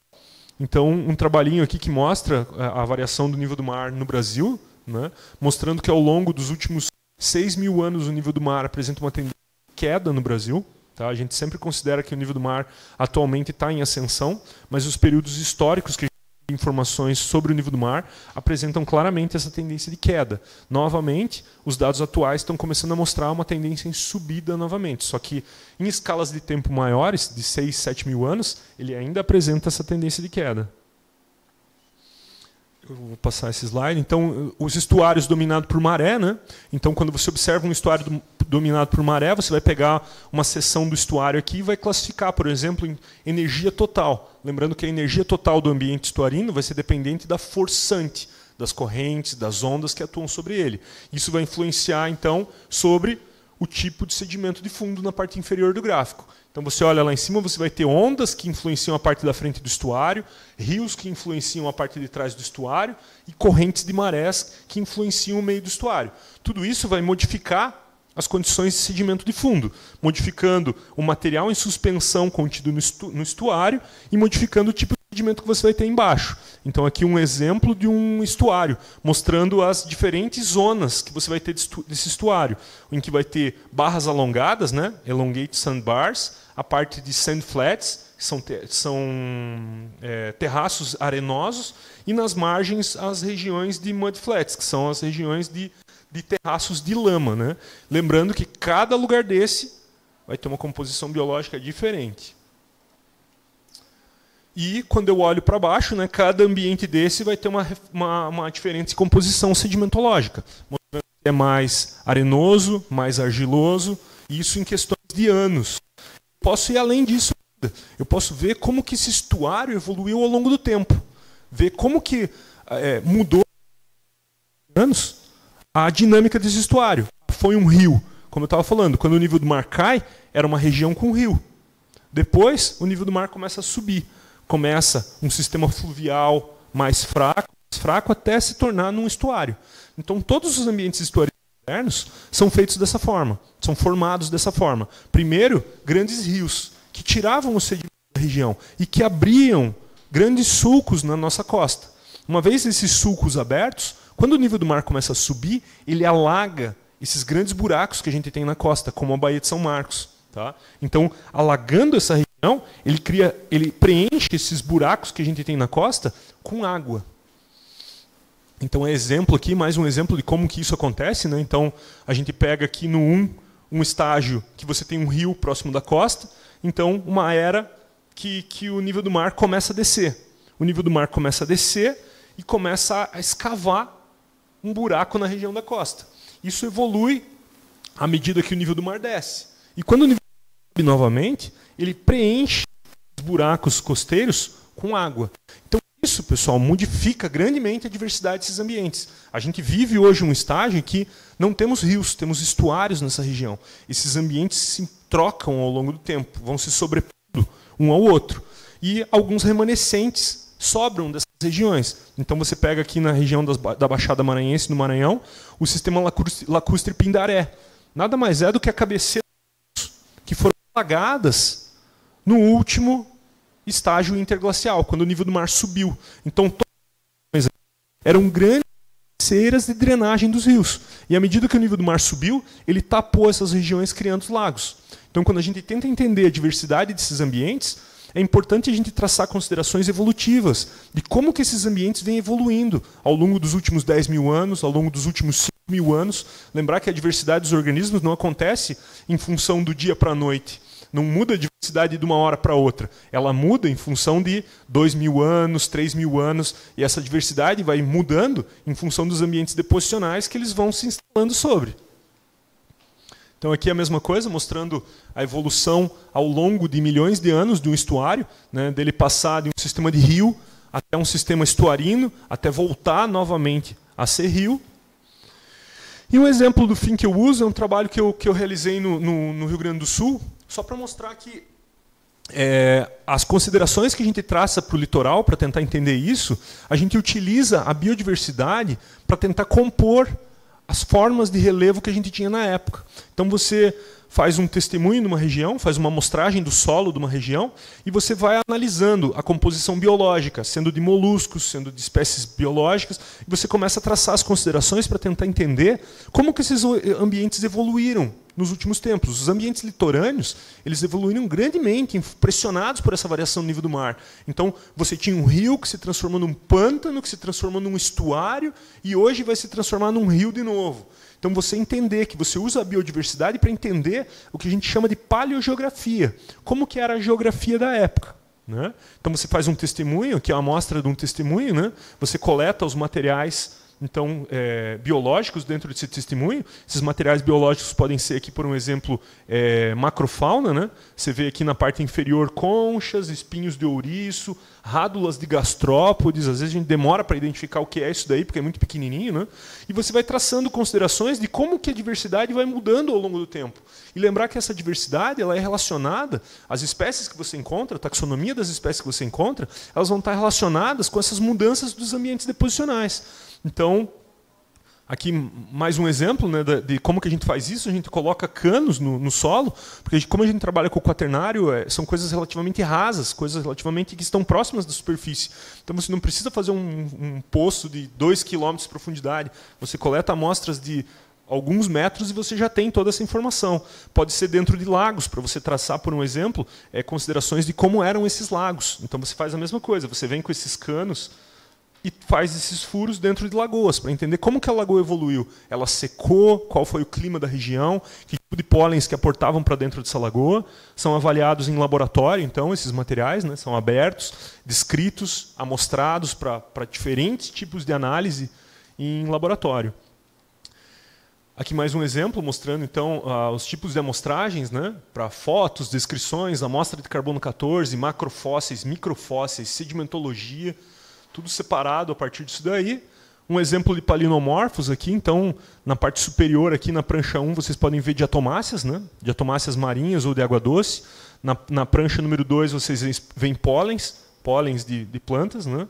Então, um trabalhinho aqui que mostra a variação do nível do mar no Brasil, né, mostrando que ao longo dos últimos 6 mil anos o nível do mar apresenta uma tendência de queda no Brasil. Tá? A gente sempre considera que o nível do mar atualmente está em ascensão, mas os períodos históricos que a gente tem informações sobre o nível do mar apresentam claramente essa tendência de queda. Novamente, os dados atuais estão começando a mostrar uma tendência em subida novamente, só que em escalas de tempo maiores, de 6, 7 mil anos, ele ainda apresenta essa tendência de queda. Eu vou passar esse slide. Então, os estuários dominados por maré, né? Então, quando você observa um estuário dominado por maré, você vai pegar uma seção do estuário aqui e vai classificar, por exemplo, em energia total. Lembrando que a energia total do ambiente estuarino vai ser dependente da forçante, das correntes, das ondas que atuam sobre ele. Isso vai influenciar, então, sobre o tipo de sedimento de fundo na parte inferior do gráfico. Então, você olha lá em cima, você vai ter ondas que influenciam a parte da frente do estuário, rios que influenciam a parte de trás do estuário e correntes de marés que influenciam o meio do estuário. Tudo isso vai modificar as condições de sedimento de fundo, modificando o material em suspensão contido no estuário e modificando o tipo de sedimento que você vai ter embaixo. Então, aqui um exemplo de um estuário, mostrando as diferentes zonas que você vai ter desse estuário, em que vai ter barras alongadas, né, elongate sandbars, a parte de sand flats, que são terraços arenosos, e nas margens as regiões de mud flats, que são as regiões de terraços de lama. Né? Lembrando que cada lugar desse vai ter uma composição biológica diferente. E quando eu olho para baixo, né, cada ambiente desse vai ter uma diferente composição sedimentológica. Mostrando que é mais arenoso, mais argiloso, e isso em questões de anos. Eu posso ir além disso ainda. Eu posso ver como que esse estuário evoluiu ao longo do tempo. Ver como que mudou anos a dinâmica desse estuário. Foi um rio. Como eu estava falando, quando o nível do mar cai, era uma região com rio. Depois, o nível do mar começa a subir. Começa um sistema fluvial mais fraco até se tornar num estuário. Então, todos os ambientes estuários modernos são feitos dessa forma, são formados dessa forma. Primeiro, grandes rios que tiravam o sedimento da região e que abriam grandes sulcos na nossa costa. Uma vez esses sulcos abertos, quando o nível do mar começa a subir, ele alaga esses grandes buracos que a gente tem na costa, como a Baía de São Marcos. Tá? Então, alagando essa região, ele preenche esses buracos que a gente tem na costa com água. Então, exemplo aqui, mais um exemplo de como que isso acontece. Né? Então, a gente pega aqui no um estágio que você tem um rio próximo da costa. Então, uma era que o nível do mar começa a descer. O nível do mar começa a descer e começa a escavar um buraco na região da costa. Isso evolui à medida que o nível do mar desce. E quando o nível sobe novamente, ele preenche os buracos costeiros com água. Então, isso, pessoal, modifica grandemente a diversidade desses ambientes. A gente vive hoje um estágio em que não temos rios, temos estuários nessa região. Esses ambientes se trocam ao longo do tempo, vão se sobrepondo um ao outro. E alguns remanescentes sobram dessas regiões. Então, você pega aqui na região da Baixada Maranhense, no Maranhão, o sistema lacustre Pindaré. Nada mais é do que a cabeceira que foram alagadas no último estágio interglacial, quando o nível do mar subiu. Então, todas eram grandes cabeceiras de drenagem dos rios. E à medida que o nível do mar subiu, ele tapou essas regiões, criando os lagos. Então, quando a gente tenta entender a diversidade desses ambientes, é importante a gente traçar considerações evolutivas de como que esses ambientes vêm evoluindo ao longo dos últimos 10 mil anos, ao longo dos últimos 5 mil anos. Lembrar que a diversidade dos organismos não acontece em função do dia para a noite. Não muda a diversidade de uma hora para outra. Ela muda em função de 2 mil anos, 3 mil anos. E essa diversidade vai mudando em função dos ambientes deposicionais que eles vão se instalando sobre. Então, aqui é a mesma coisa, mostrando a evolução ao longo de milhões de anos de um estuário, né, dele passar de um sistema de rio até um sistema estuarino, até voltar novamente a ser rio. E um exemplo do fim que eu uso é um trabalho que eu realizei no Rio Grande do Sul, só para mostrar que as considerações que a gente traça para o litoral, para tentar entender isso, a gente utiliza a biodiversidade para tentar compor as formas de relevo que a gente tinha na época. Então, você faz um testemunho numa região, faz uma amostragem do solo de uma região, e você vai analisando a composição biológica, sendo de moluscos, sendo de espécies biológicas, e você começa a traçar as considerações para tentar entender como que esses ambientes evoluíram nos últimos tempos. Os ambientes litorâneos, eles evoluíram grandemente, pressionados por essa variação do nível do mar. Então, você tinha um rio que se transformou num pântano, que se transformou num estuário, e hoje vai se transformar num rio de novo. Então, você entender que você usa a biodiversidade para entender o que a gente chama de paleogeografia. Como que era a geografia da época. Né? Então, você faz um testemunho, que é a amostra de um testemunho, né? Você coleta os materiais biológicos dentro desse testemunho. Esses materiais biológicos podem ser, aqui por um exemplo, macrofauna. Né? Você vê aqui na parte inferior conchas, espinhos de ouriço, rádulas de gastrópodes. Às vezes a gente demora para identificar o que é isso daí, porque é muito pequenininho. Né? E você vai traçando considerações de como que a diversidade vai mudando ao longo do tempo. E lembrar que essa diversidade ela é relacionada às espécies que você encontra, a taxonomia das espécies que você encontra, elas vão estar relacionadas com essas mudanças dos ambientes deposicionais. Então, aqui mais um exemplo, né, de como que a gente faz isso. A gente coloca canos no solo, porque como a gente trabalha com o quaternário, são coisas relativamente rasas, coisas relativamente que estão próximas da superfície. Então você não precisa fazer um poço de 2 km de profundidade. Você coleta amostras de alguns metros e você já tem toda essa informação. Pode ser dentro de lagos, para você traçar, por um exemplo, considerações de como eram esses lagos. Então você faz a mesma coisa, você vem com esses canos e faz esses furos dentro de lagoas, para entender como que a lagoa evoluiu. Ela secou, qual foi o clima da região, que tipo de pólens que aportavam para dentro dessa lagoa. São avaliados em laboratório, então, esses materiais, né, são abertos, descritos, amostrados para diferentes tipos de análise em laboratório. Aqui mais um exemplo, mostrando então os tipos de amostragens, né, para fotos, descrições, amostra de carbono 14, macrofósseis, microfósseis, sedimentologia, tudo separado a partir disso daí. Um exemplo de palinomorfos aqui, então, na parte superior aqui na prancha 1, vocês podem ver diatomáceas, né? Diatomáceas marinhas ou de água doce. Na prancha número 2, vocês veem pólenes de plantas, né?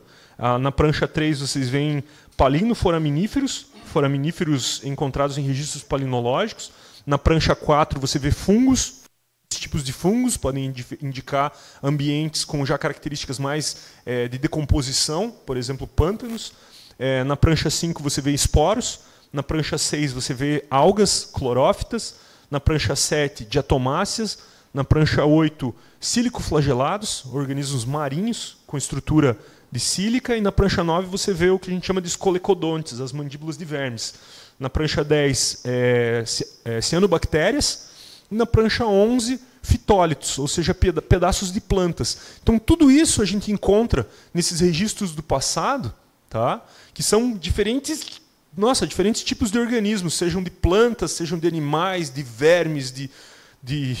Na prancha 3, vocês veem palinoforaminíferos, foraminíferos encontrados em registros palinológicos. Na prancha 4, você vê fungos. Esses tipos de fungos podem indicar ambientes com já características mais de decomposição, por exemplo, pântanos. Na prancha 5 você vê esporos, na prancha 6 você vê algas clorófitas, na prancha 7 diatomáceas, na prancha 8 sílico-flagelados, organismos marinhos com estrutura de sílica, e na prancha 9 você vê o que a gente chama de escolecodontes, as mandíbulas de vermes. Na prancha 10 cianobactérias, e na prancha 11 fitólitos, ou seja, pedaços de plantas. Então tudo isso a gente encontra nesses registros do passado, tá? Que são diferentes tipos de organismos, sejam de plantas, sejam de animais, de vermes, de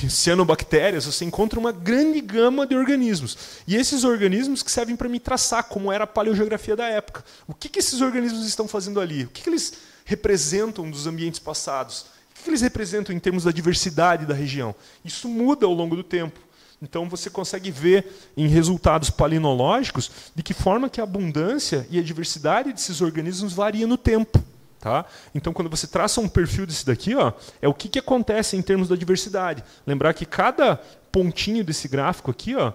cianobactérias. Você encontra uma grande gama de organismos. E esses organismos que servem para me traçar como era a paleogeografia da época. O que esses organismos estão fazendo ali? O que eles representam dos ambientes passados? O que eles representam em termos da diversidade da região? Isso muda ao longo do tempo. Então você consegue ver em resultados palinológicos de que forma que a abundância e a diversidade desses organismos varia no tempo. Tá? Então quando você traça um perfil desse daqui, ó, é o que acontece em termos da diversidade. Lembrar que cada pontinho desse gráfico aqui, ó,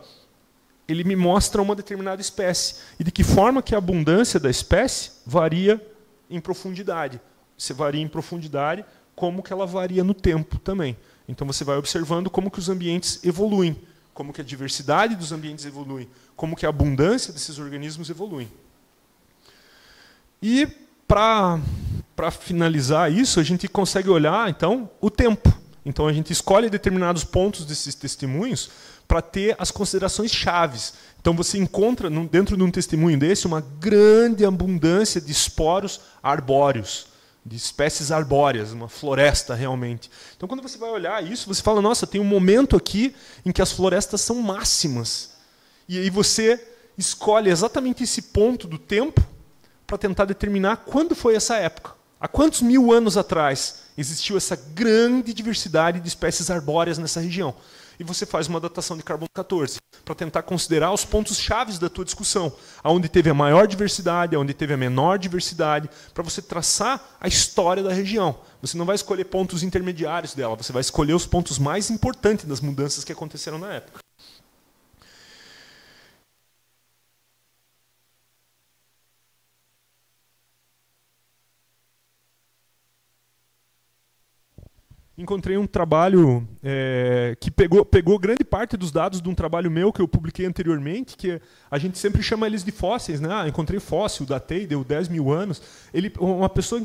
ele me mostra uma determinada espécie. E de que forma que a abundância da espécie varia em profundidade. Se varia em profundidade, como que ela varia no tempo também. Então você vai observando como que os ambientes evoluem, como que a diversidade dos ambientes evolui, como que a abundância desses organismos evolui. E para finalizar isso, a gente consegue olhar então o tempo. Então a gente escolhe determinados pontos desses testemunhos para ter as considerações chaves. Então você encontra dentro de um testemunho desse uma grande abundância de esporos arbóreos, de espécies arbóreas, uma floresta realmente. Então quando você vai olhar isso, você fala, nossa, tem um momento aqui em que as florestas são máximas. E aí você escolhe exatamente esse ponto do tempo para tentar determinar quando foi essa época. Há quantos mil anos atrás existiu essa grande diversidade de espécies arbóreas nessa região? E você faz uma datação de carbono 14 para tentar considerar os pontos chaves da tua discussão, aonde teve a maior diversidade, aonde teve a menor diversidade, para você traçar a história da região. Você não vai escolher pontos intermediários dela, você vai escolher os pontos mais importantes das mudanças que aconteceram na época. Encontrei um trabalho que pegou grande parte dos dados de um trabalho meu que eu publiquei anteriormente, que a gente sempre chama eles de fósseis, né? Encontrei fóssil, datei, deu 10 mil anos. Uma pessoa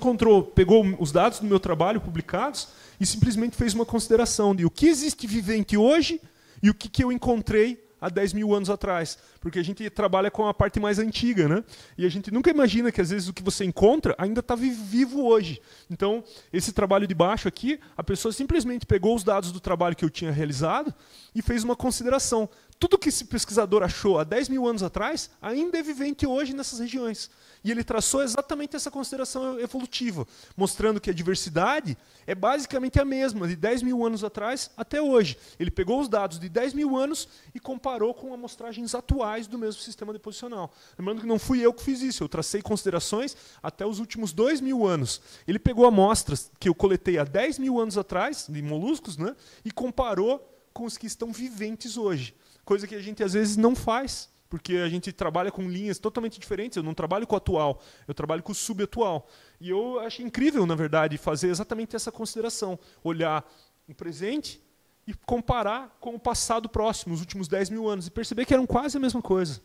pegou os dados do meu trabalho publicados e simplesmente fez uma consideração de o que existe vivente hoje e o que eu encontrei há 10 mil anos atrás. Porque a gente trabalha com a parte mais antiga, né? E a gente nunca imagina que às vezes o que você encontra ainda está vivo hoje. Então, esse trabalho de baixo aqui, a pessoa simplesmente pegou os dados do trabalho que eu tinha realizado e fez uma consideração. Tudo que esse pesquisador achou há 10 mil anos atrás ainda é vivente hoje nessas regiões. E ele traçou exatamente essa consideração evolutiva, mostrando que a diversidade é basicamente a mesma, de 10 mil anos atrás até hoje. Ele pegou os dados de 10 mil anos e comparou com amostragens atuais do mesmo sistema deposicional. Lembrando que não fui eu que fiz isso, eu tracei considerações até os últimos 2 mil anos. Ele pegou amostras que eu coletei há 10 mil anos atrás, de moluscos, né, e comparou com os que estão viventes hoje. Coisa que a gente às vezes não faz, porque a gente trabalha com linhas totalmente diferentes. Eu não trabalho com o atual, eu trabalho com o subatual. E eu achei incrível, na verdade, fazer exatamente essa consideração. Olhar o presente e comparar com o passado próximo, os últimos 10 mil anos, e perceber que eram quase a mesma coisa.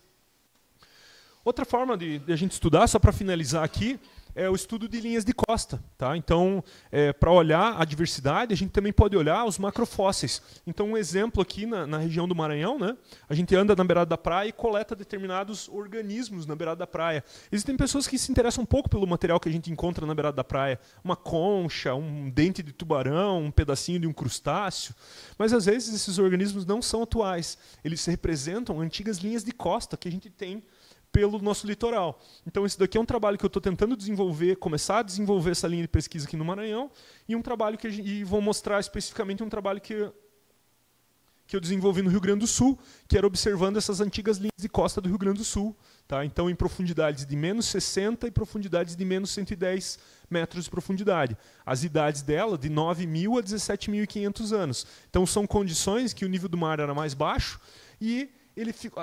Outra forma de a gente estudar, só para finalizar aqui, é o estudo de linhas de costa. Tá? Então, para olhar a diversidade, a gente também pode olhar os macrofósseis. Então, um exemplo aqui na região do Maranhão, né? A gente anda na beirada da praia e coleta determinados organismos na beirada da praia. Existem pessoas que se interessam um pouco pelo material que a gente encontra na beirada da praia. Uma concha, um dente de tubarão, um pedacinho de um crustáceo. Mas, às vezes, esses organismos não são atuais. Eles representam antigas linhas de costa que a gente tem pelo nosso litoral. Então, esse daqui é um trabalho que eu estou tentando desenvolver, começar a desenvolver essa linha de pesquisa aqui no Maranhão, e um trabalho e vou mostrar especificamente um trabalho que eu desenvolvi no Rio Grande do Sul, que era observando essas antigas linhas de costa do Rio Grande do Sul. Tá? Então, em profundidades de menos 60 e profundidades de menos 110 metros de profundidade. As idades dela, de 9.000 a 17.500 anos. Então, são condições que o nível do mar era mais baixo e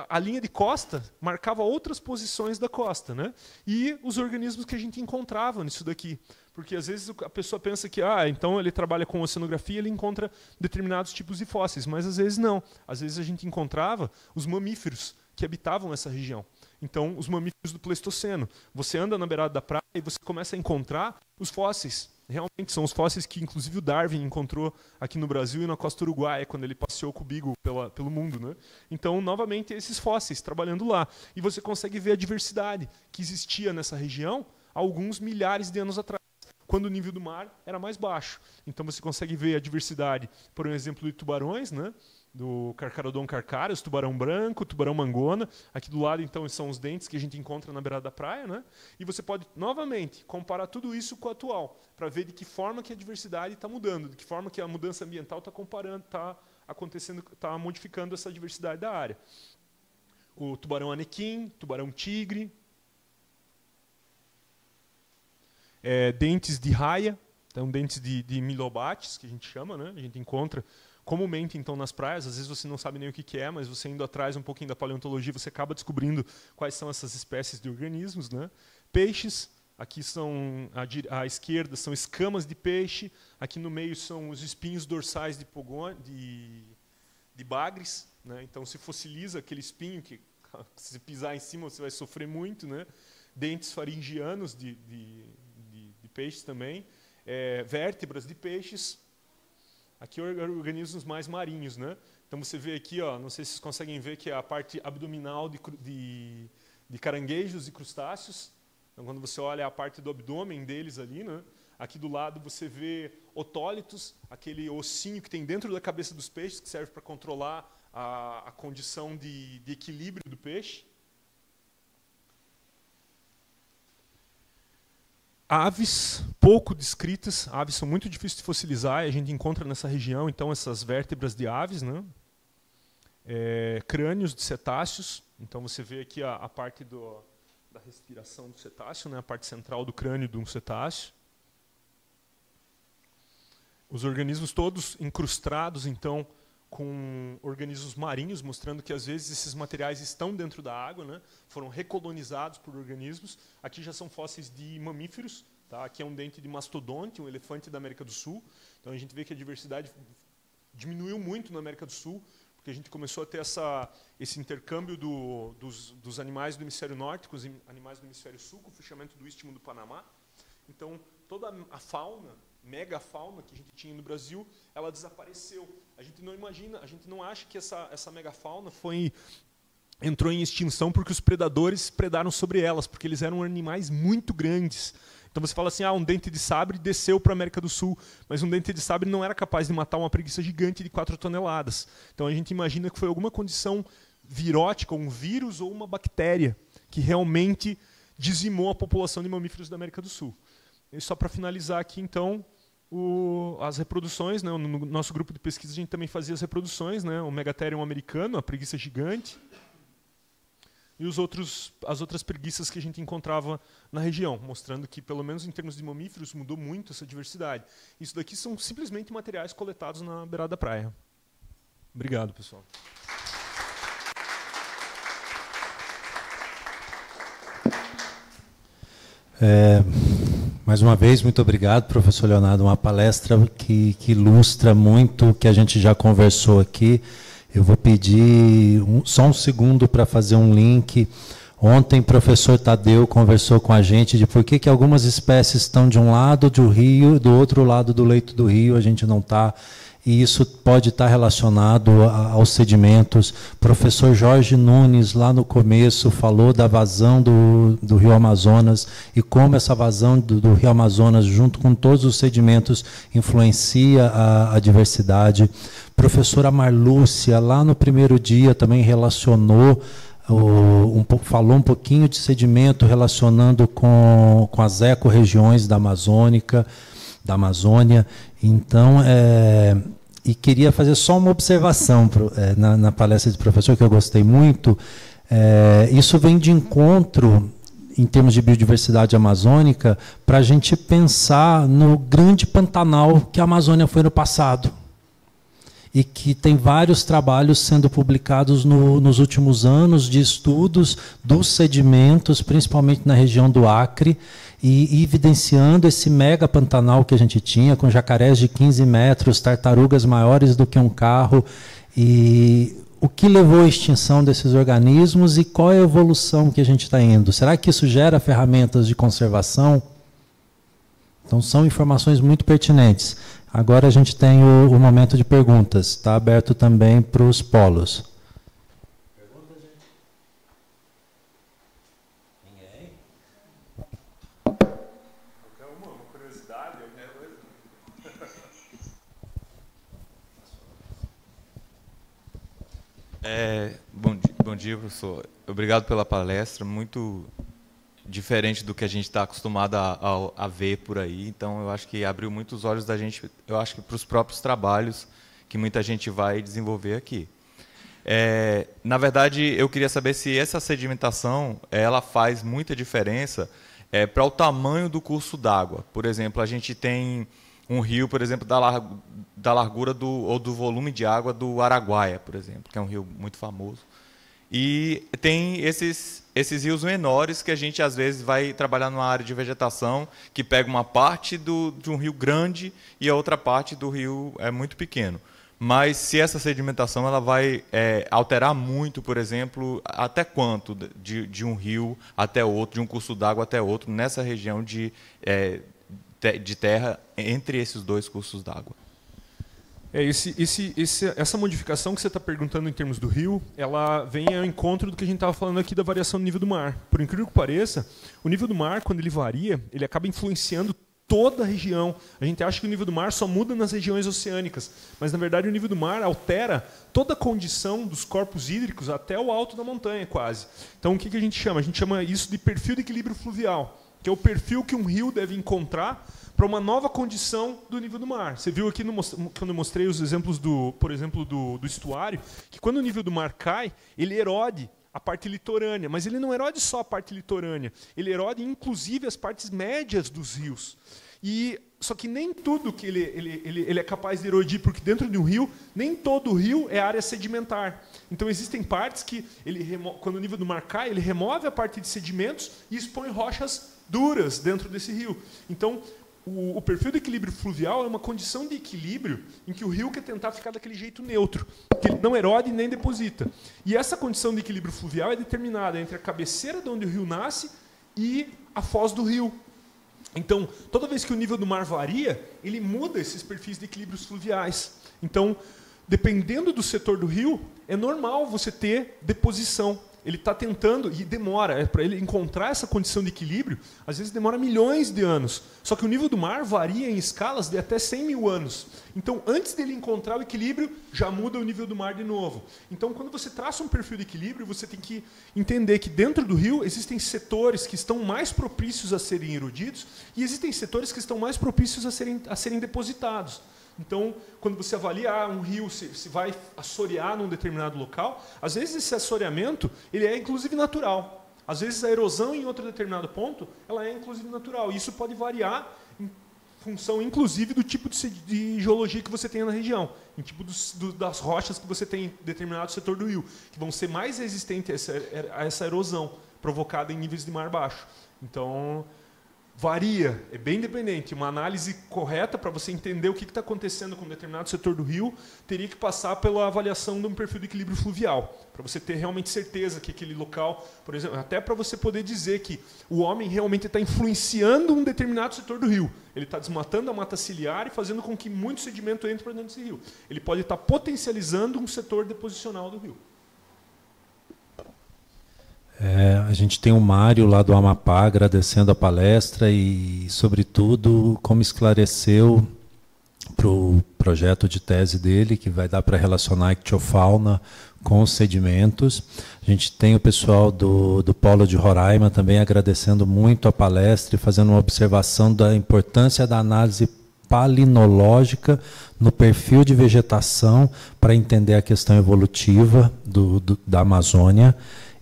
a linha de costa marcava outras posições da costa, né? E os organismos que a gente encontrava nisso daqui. Porque às vezes a pessoa pensa que então ele trabalha com oceanografia, ele encontra determinados tipos de fósseis, mas às vezes não. Às vezes a gente encontrava os mamíferos que habitavam essa região. Então, os mamíferos do Pleistoceno. Você anda na beirada da praia e você começa a encontrar os fósseis. Realmente são os fósseis que, inclusive, o Darwin encontrou aqui no Brasil e na costa uruguaia, quando ele passeou com o Beagle pelo mundo, né? Então, novamente, esses fósseis trabalhando lá. E você consegue ver a diversidade que existia nessa região há alguns milhares de anos atrás, quando o nível do mar era mais baixo. Então, você consegue ver a diversidade, por exemplo, de tubarões, né? Do Carcharodon carchareus, tubarão branco, tubarão mangona. Aqui do lado, então, são os dentes que a gente encontra na beirada da praia, né? E você pode, novamente, comparar tudo isso com o atual, para ver de que forma que a diversidade está mudando, de que forma que a mudança ambiental está acontecendo, está modificando essa diversidade da área. O tubarão anequim, tubarão tigre, dentes de raia, então dentes de milobates, que a gente chama, né? A gente encontra comumente, então, nas praias. Às vezes você não sabe nem o que é, mas você indo atrás um pouquinho da paleontologia, você acaba descobrindo quais são essas espécies de organismos, né? Peixes, aqui são à esquerda são escamas de peixe, aqui no meio são os espinhos dorsais de bagres, né? Então se fossiliza aquele espinho que se pisar em cima você vai sofrer muito, né? Dentes faringianos de peixes também, vértebras de peixes. Aqui organismos mais marinhos, né? Então você vê aqui, não sei se vocês conseguem ver que é a parte abdominal de caranguejos e crustáceos. Então quando você olha a parte do abdômen deles ali, né? Aqui do lado você vê otólitos, aquele ossinho que tem dentro da cabeça dos peixes, que serve para controlar a condição de equilíbrio do peixe. Aves pouco descritas, aves são muito difíceis de fossilizar, e a gente encontra nessa região então essas vértebras de aves, né? Crânios de cetáceos, então você vê aqui a parte da respiração do cetáceo, né? A parte central do crânio de um cetáceo. Os organismos todos incrustados então com organismos marinhos, mostrando que às vezes esses materiais estão dentro da água, né? Foram recolonizados por organismos. Aqui já são fósseis de mamíferos, tá? Aqui é um dente de mastodonte, um elefante da América do Sul. Então a gente vê que a diversidade diminuiu muito na América do Sul, porque a gente começou a ter esse intercâmbio dos animais do hemisfério norte com os animais do hemisfério sul, com o fechamento do Istmo do Panamá. Então toda a fauna, megafauna que a gente tinha no Brasil, ela desapareceu. A gente não imagina, a gente não acha que essa megafauna entrou em extinção porque os predadores predaram sobre elas, porque eles eram animais muito grandes. Então você fala assim, um dente de sabre desceu para a América do Sul, mas um dente de sabre não era capaz de matar uma preguiça gigante de 4 toneladas. Então a gente imagina que foi alguma condição virótica, um vírus ou uma bactéria, que realmente dizimou a população de mamíferos da América do Sul. E só para finalizar aqui, então, as reproduções, né? No nosso grupo de pesquisa a gente também fazia as reproduções, né? O Megatherium americano, a preguiça gigante, e as outras preguiças que a gente encontrava na região, mostrando que, pelo menos em termos de mamíferos, mudou muito essa diversidade. Isso daqui são simplesmente materiais coletados na beirada da praia. Obrigado, pessoal. Mais uma vez, muito obrigado, professor Leonardo. Uma palestra que ilustra muito o que a gente já conversou aqui. Eu vou pedir só um segundo para fazer um link. Ontem o professor Tadeu conversou com a gente de por que algumas espécies estão de um lado do rio e do outro lado do leito do rio a gente não está. E isso pode estar relacionado aos sedimentos. O professor Jorge Nunes, lá no começo, falou da vazão do rio Amazonas e como essa vazão do rio Amazonas, junto com todos os sedimentos, influencia a diversidade. A professora Marlúcia, lá no primeiro dia, também relacionou falou um pouquinho de sedimento relacionando com as ecorregiões da Amazônia. Então, e queria fazer só uma observação na palestra do professor, que eu gostei muito. Isso vem de encontro, em termos de biodiversidade amazônica, para a gente pensar no grande Pantanal que a Amazônia foi no passado. E que tem vários trabalhos sendo publicados nos últimos anos de estudos dos sedimentos, principalmente na região do Acre, e evidenciando esse mega Pantanal que a gente tinha, com jacarés de 15 metros, tartarugas maiores do que um carro, e o que levou à extinção desses organismos e qual é a evolução que a gente está indo. Será que isso gera ferramentas de conservação? Então, são informações muito pertinentes. Agora a gente tem o momento de perguntas. Está aberto também para os polos. Pergunta, gente? Ninguém? Qualquer uma curiosidade, alguma coisa? Bom dia, professor. Obrigado pela palestra. Muito diferente do que a gente está acostumado a ver por aí. Então, eu acho que abriu muito os olhos da gente, eu acho que para os próprios trabalhos que muita gente vai desenvolver aqui. Na verdade, eu queria saber se essa sedimentação ela faz muita diferença para o tamanho do curso d'água. Por exemplo, a gente tem um rio, por exemplo, da largura ou do volume de água do Araguaia, por exemplo, que é um rio muito famoso. E tem esses rios menores que a gente, às vezes, vai trabalhar numa área de vegetação que pega uma parte de um rio grande e a outra parte do rio é muito pequeno. Mas se essa sedimentação ela vai alterar muito, por exemplo, até quanto de um rio até outro, de um curso d'água até outro, nessa região de terra entre esses dois cursos d'água? Essa modificação que você está perguntando em termos do rio, ela vem ao encontro do que a gente estava falando aqui da variação do nível do mar. Por incrível que pareça, o nível do mar, quando ele varia, ele acaba influenciando toda a região. A gente acha que o nível do mar só muda nas regiões oceânicas, mas, na verdade, o nível do mar altera toda a condição dos corpos hídricos até o alto da montanha, quase. Então, o que a gente chama? A gente chama isso de perfil de equilíbrio fluvial, que é o perfil que um rio deve encontrar para uma nova condição do nível do mar. Você viu aqui quando eu mostrei os exemplos, por exemplo, do estuário, que quando o nível do mar cai, ele erode a parte litorânea, mas ele não erode só a parte litorânea, ele erode inclusive as partes médias dos rios. Só que nem tudo que ele é capaz de erodir, porque dentro de um rio, nem todo rio é área sedimentar. Então existem partes que, quando o nível do mar cai, ele remove a parte de sedimentos e expõe rochas duras dentro desse rio. Então, o perfil de equilíbrio fluvial é uma condição de equilíbrio em que o rio quer tentar ficar daquele jeito neutro, que ele não erode nem deposita. E essa condição de equilíbrio fluvial é determinada entre a cabeceira de onde o rio nasce e a foz do rio. Então, toda vez que o nível do mar varia, ele muda esses perfis de equilíbrios fluviais. Então, dependendo do setor do rio, é normal você ter deposição. Ele está tentando, e demora, para ele encontrar essa condição de equilíbrio, às vezes demora milhões de anos. Só que o nível do mar varia em escalas de até 100 mil anos. Então, antes dele encontrar o equilíbrio, já muda o nível do mar de novo. Então, quando você traça um perfil de equilíbrio, você tem que entender que dentro do rio existem setores que estão mais propícios a serem erodidos e existem setores que estão mais propícios a serem depositados. Então, quando você avalia um rio, se vai assorear num determinado local, às vezes esse assoreamento ele é inclusive natural. Às vezes a erosão em outro determinado ponto ela é inclusive natural. E isso pode variar em função inclusive do tipo de geologia que você tem na região, em tipo das rochas que você tem em determinado setor do rio, que vão ser mais resistentes a essa erosão provocada em níveis de mar baixo. Então, varia, é bem dependente. Uma análise correta para você entender o que está acontecendo com um determinado setor do rio teria que passar pela avaliação de um perfil de equilíbrio fluvial, para você ter realmente certeza que aquele local, por exemplo, até para você poder dizer que o homem realmente está influenciando um determinado setor do rio. Ele está desmatando a mata ciliar e fazendo com que muito sedimento entre para dentro desse rio. Ele pode estar potencializando um setor deposicional do rio. A gente tem o Mário lá do Amapá agradecendo a palestra e, sobretudo, como esclareceu o projeto de tese dele, que vai dar para relacionar a ictiofauna com os sedimentos. A gente tem o pessoal do Polo de Roraima também agradecendo muito a palestra e fazendo uma observação da importância da análise palinológica no perfil de vegetação para entender a questão evolutiva da Amazônia.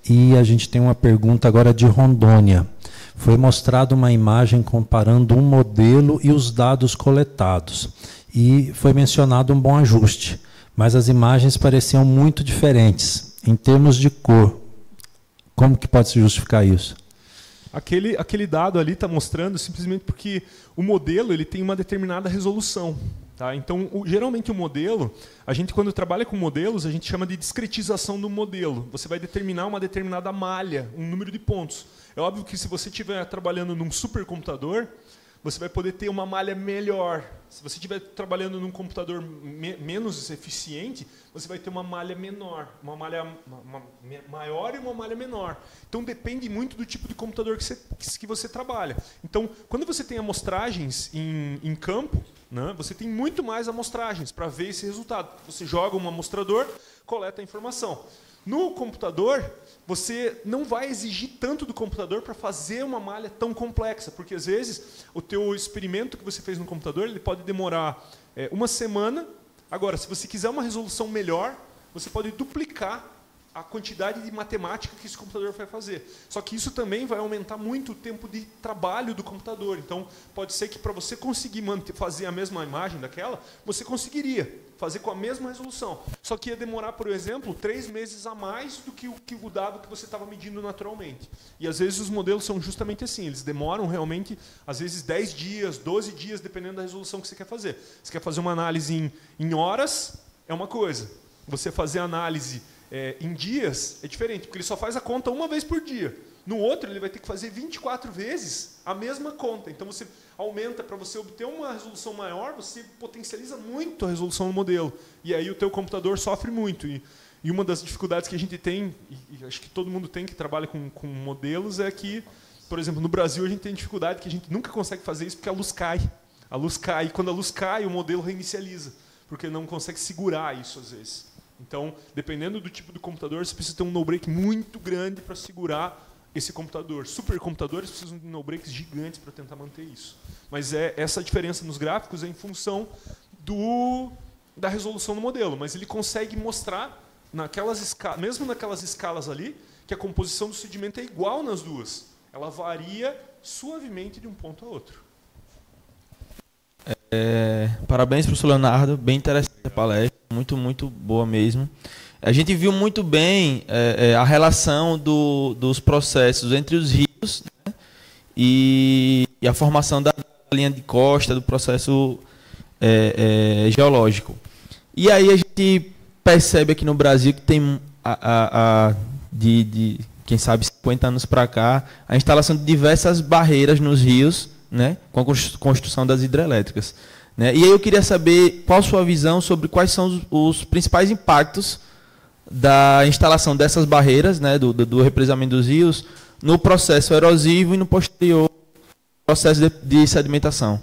E a gente tem uma pergunta agora de Rondônia. Foi mostrada uma imagem comparando um modelo e os dados coletados. E foi mencionado um bom ajuste, mas as imagens pareciam muito diferentes em termos de cor. Como que pode se justificar isso? Aquele dado ali está mostrando simplesmente porque o modelo ele tem uma determinada resolução. Tá? Então, geralmente o modelo, a gente quando trabalha com modelos, a gente chama de discretização do modelo. Você vai determinar uma determinada malha, um número de pontos. É óbvio que se você estiver trabalhando num supercomputador, você vai poder ter uma malha melhor. Se você estiver trabalhando num computador menos eficiente, você vai ter uma malha menor, uma malha maior e uma malha menor. Então depende muito do tipo de computador que você trabalha. Então, quando você tem amostragens em campo, né, você tem muito mais amostragens para ver esse resultado. Você joga um amostrador, coleta a informação. No computador, você não vai exigir tanto do computador para fazer uma malha tão complexa, porque às vezes o teu experimento que você fez no computador ele pode demorar uma semana. Agora, se você quiser uma resolução melhor, você pode duplicar a quantidade de matemática que esse computador vai fazer. Só que isso também vai aumentar muito o tempo de trabalho do computador. Então, pode ser que para você conseguir fazer a mesma imagem daquela, você conseguiria fazer com a mesma resolução. Só que ia demorar, por exemplo, 3 meses a mais do que o dado que você estava medindo naturalmente. E às vezes os modelos são justamente assim, eles demoram realmente, às vezes 10 dias, 12 dias, dependendo da resolução que você quer fazer. Você quer fazer uma análise em horas, é uma coisa. Você fazer análise em dias é diferente, porque ele só faz a conta uma vez por dia. No outro, ele vai ter que fazer 24 vezes a mesma conta. Então, você aumenta, para você obter uma resolução maior, você potencializa muito a resolução do modelo. E aí o teu computador sofre muito. E uma das dificuldades que a gente tem, e acho que todo mundo tem que trabalha com modelos, é que, por exemplo, no Brasil, a gente tem dificuldade que a gente nunca consegue fazer isso porque a luz cai. A luz cai, e quando a luz cai, o modelo reinicializa, porque não consegue segurar isso às vezes. Então, dependendo do tipo do computador, você precisa ter um no-break muito grande para segurar esse computador. Supercomputadores precisam de no-breaks gigantes para tentar manter isso. Mas essa diferença nos gráficos é em função da resolução do modelo. Mas ele consegue mostrar, mesmo naquelas escalas ali, que a composição do sedimento é igual nas duas. Ela varia suavemente de um ponto a outro. Parabéns, professor Leonardo. Bem interessante a palestra. Muito, muito boa mesmo. A gente viu muito bem a relação dos processos entre os rios, né, e a formação da linha de costa, do processo geológico. E aí a gente percebe aqui no Brasil que tem, quem sabe, 50 anos para cá, a instalação de diversas barreiras nos rios, né, com a construção das hidrelétricas. Né? E aí eu queria saber qual a sua visão sobre quais são os principais impactos da instalação dessas barreiras, né, do represamento dos rios, no processo erosivo e no posterior processo de sedimentação.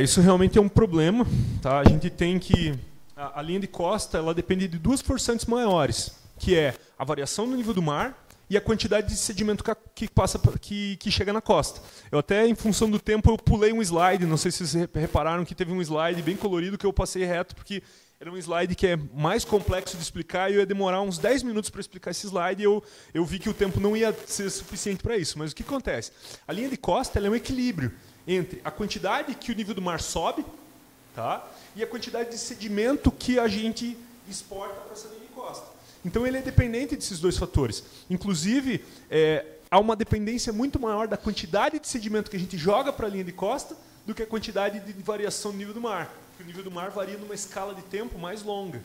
Isso realmente é um problema. Tá? A gente tem que... A linha de costa ela depende de duas forçantes maiores, que é a variação do nível do mar e a quantidade de sedimento que chega na costa. Eu até, em função do tempo, eu pulei um slide, não sei se vocês repararam que teve um slide bem colorido que eu passei reto, porque era um slide que é mais complexo de explicar e eu ia demorar uns 10 minutos para explicar esse slide e eu vi que o tempo não ia ser suficiente para isso. Mas o que acontece? A linha de costa ela é um equilíbrio entre a quantidade que o nível do mar sobe, tá, e a quantidade de sedimento que a gente exporta para essa linha de costa. Então, ele é dependente desses dois fatores. Inclusive, há uma dependência muito maior da quantidade de sedimento que a gente joga para a linha de costa do que a quantidade de variação do nível do mar. Porque o nível do mar varia numa escala de tempo mais longa.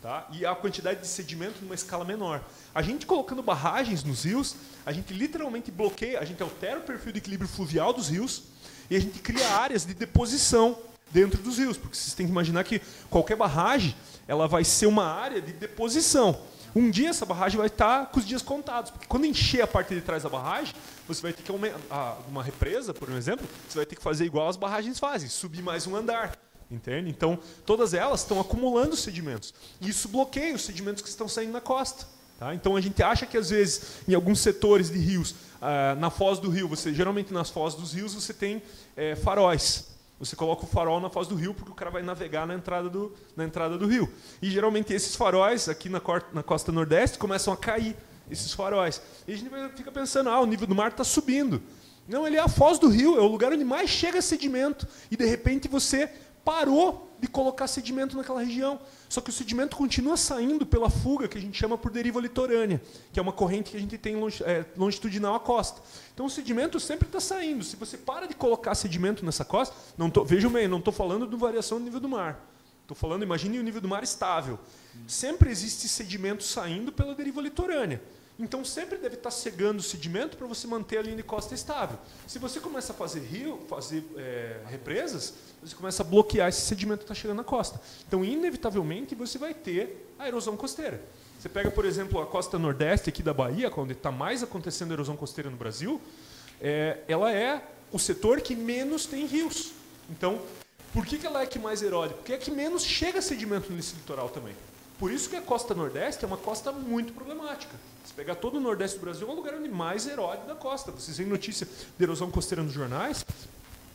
Tá? E a quantidade de sedimento numa escala menor. A gente colocando barragens nos rios, a gente literalmente bloqueia, a gente altera o perfil de equilíbrio fluvial dos rios e a gente cria áreas de deposição dentro dos rios. Porque vocês têm que imaginar que qualquer barragem ela vai ser uma área de deposição. Um dia essa barragem vai estar com os dias contados, porque quando encher a parte de trás da barragem, você vai ter que aumentar uma represa, por exemplo, você vai ter que fazer igual as barragens fazem, subir mais um andar. Entende? Então, todas elas estão acumulando sedimentos. E isso bloqueia os sedimentos que estão saindo na costa. Tá? Então, a gente acha que, às vezes, em alguns setores de rios, na foz do rio, geralmente nas fozes dos rios, você tem faróis. Você coloca o farol na foz do rio porque o cara vai navegar na entrada do rio. E, geralmente, esses faróis, aqui na costa nordeste, começam a cair, esses faróis. E a gente fica pensando, o nível do mar está subindo. Não, ele é a foz do rio, é o lugar onde mais chega sedimento. E, de repente, você parou de colocar sedimento naquela região. Só que o sedimento continua saindo pela fuga, que a gente chama por deriva litorânea, que é uma corrente que a gente tem longitudinal à costa. Então o sedimento sempre está saindo. Se você para de colocar sedimento nessa costa, vejam bem, não estou falando de variação do nível do mar. Estou falando, imagine o nível do mar estável. Sempre existe sedimento saindo pela deriva litorânea. Então sempre deve estar cegando o sedimento para você manter a linha de costa estável. Se você começa a fazer represas, você começa a bloquear esse sedimento que está chegando na costa. Então, inevitavelmente, você vai ter a erosão costeira. Você pega, por exemplo, a costa nordeste aqui da Bahia, onde está mais acontecendo erosão costeira no Brasil, ela é o setor que menos tem rios. Então, por que ela é que mais erode? Porque é que menos chega sedimento nesse litoral também. Por isso que a costa nordeste é uma costa muito problemática. Se pegar todo o nordeste do Brasil, é um lugar onde mais erode da costa. Vocês veem notícia de erosão costeira nos jornais,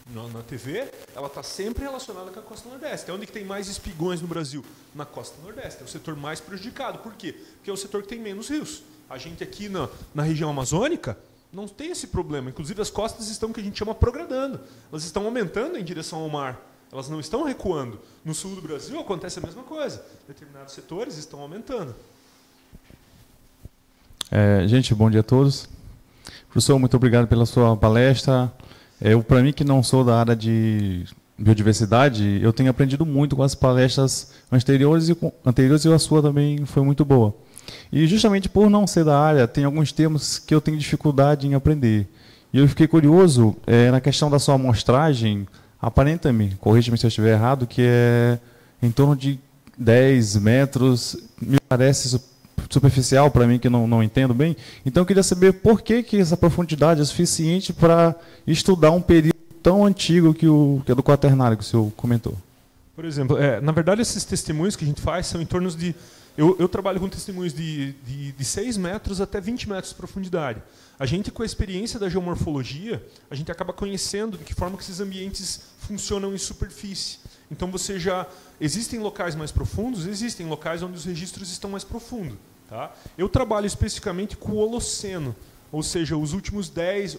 na TV, ela está sempre relacionada com a costa nordeste. É onde que tem mais espigões no Brasil? Na costa nordeste. É o setor mais prejudicado. Por quê? Porque é o setor que tem menos rios. A gente aqui na região amazônica não tem esse problema. Inclusive, as costas estão, que a gente chama, progradando. Elas estão aumentando em direção ao mar. Elas não estão recuando. No sul do Brasil acontece a mesma coisa. Determinados setores estão aumentando. Gente, bom dia a todos. Professor, muito obrigado pela sua palestra. Para mim, que não sou da área de biodiversidade, eu tenho aprendido muito com as palestras anteriores e a sua também foi muito boa. E justamente por não ser da área, tem alguns termos que eu tenho dificuldade em aprender. E eu fiquei curioso na questão da sua amostragem. Aparenta-me, corrija-me se eu estiver errado, que é em torno de 10 metros, me parece superficial para mim, que não entendo bem. Então eu queria saber por que essa profundidade é suficiente para estudar um período tão antigo que é do quaternário, que o senhor comentou. Por exemplo, na verdade, esses testemunhos que a gente faz são em torno de... Eu trabalho com testemunhos de 6 metros até 20 metros de profundidade. A gente, com a experiência da geomorfologia, a gente acaba conhecendo de que forma que esses ambientes funcionam em superfície. Então, existem locais mais profundos, existem locais onde os registros estão mais profundos. Tá? Eu trabalho especificamente com o Holoceno, ou seja, os últimos 10,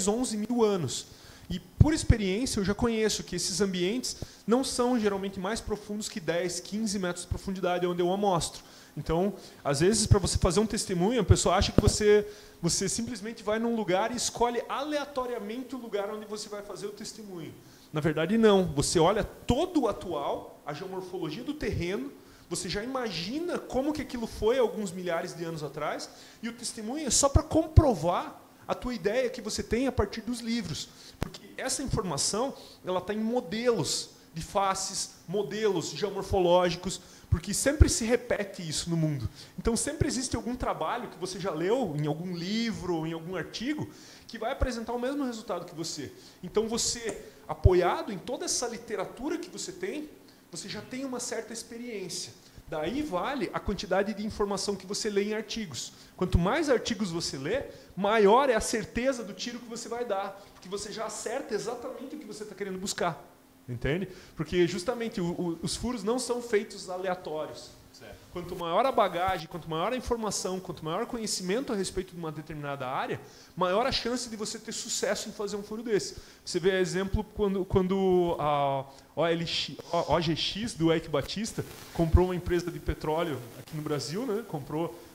11 mil anos. E, por experiência, eu já conheço que esses ambientes não são geralmente mais profundos que 10, 15 metros de profundidade, onde eu amostro. Então, às vezes, para você fazer um testemunho, a pessoa acha que você simplesmente vai num lugar e escolhe aleatoriamente o lugar onde você vai fazer o testemunho. Na verdade, não. Você olha todo o atual, a geomorfologia do terreno, você já imagina como que aquilo foi alguns milhares de anos atrás, e o testemunho é só para comprovar a tua ideia que você tem a partir dos livros. Porque essa informação está em modelos de faces, modelos geomorfológicos, porque sempre se repete isso no mundo. Então, sempre existe algum trabalho que você já leu, em algum livro ou em algum artigo, que vai apresentar o mesmo resultado que você. Então, você, apoiado em toda essa literatura que você tem, você já tem uma certa experiência. Daí vale a quantidade de informação que você lê em artigos. Quanto mais artigos você lê, maior é a certeza do tiro que você vai dar, porque você já acerta exatamente o que você está querendo buscar. Entende? Porque justamente os furos não são feitos aleatórios. Certo. Quanto maior a bagagem, quanto maior a informação, quanto maior o conhecimento a respeito de uma determinada área, maior a chance de você ter sucesso em fazer um furo desse. Você vê exemplo quando a OGX do Eike Batista comprou uma empresa de petróleo aqui no Brasil, né?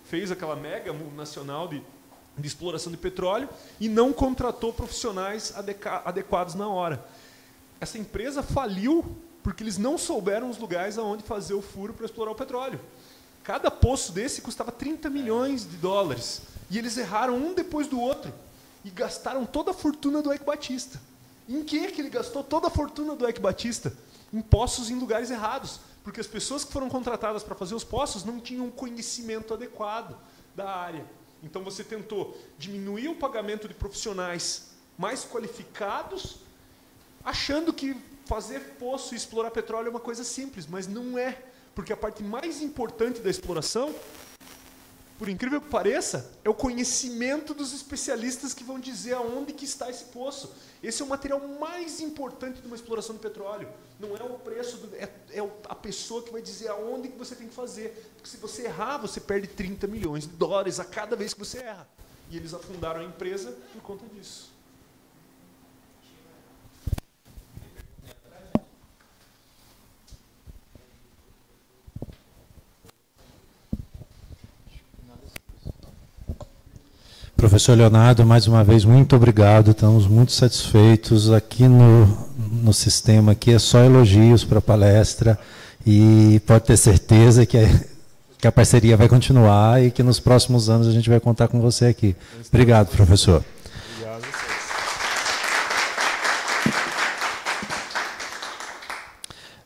Fez aquela mega nacional de exploração de petróleo e não contratou profissionais adequados na hora. Essa empresa faliu porque eles não souberam os lugares aonde fazer o furo para explorar o petróleo. Cada poço desse custava 30 milhões de dólares. E eles erraram um depois do outro. E gastaram toda a fortuna do Eike Batista. Em que ele gastou toda a fortuna do Eike Batista? Em poços em lugares errados. Porque as pessoas que foram contratadas para fazer os poços não tinham conhecimento adequado da área. Então você tentou diminuir o pagamento de profissionais mais qualificados, achando que fazer poço e explorar petróleo é uma coisa simples, mas não é. Porque a parte mais importante da exploração, por incrível que pareça, é o conhecimento dos especialistas que vão dizer aonde que está esse poço. Esse é o material mais importante de uma exploração de petróleo. Não é o preço, a pessoa que vai dizer aonde que você tem que fazer. Porque se você errar, você perde 30 milhões de dólares a cada vez que você erra. E eles afundaram a empresa por conta disso. Professor Leonardo, mais uma vez, muito obrigado. Estamos muito satisfeitos. Aqui no sistema aqui é só elogios para a palestra e pode ter certeza que a parceria vai continuar e que nos próximos anos a gente vai contar com você aqui. Obrigado, professor. Obrigado a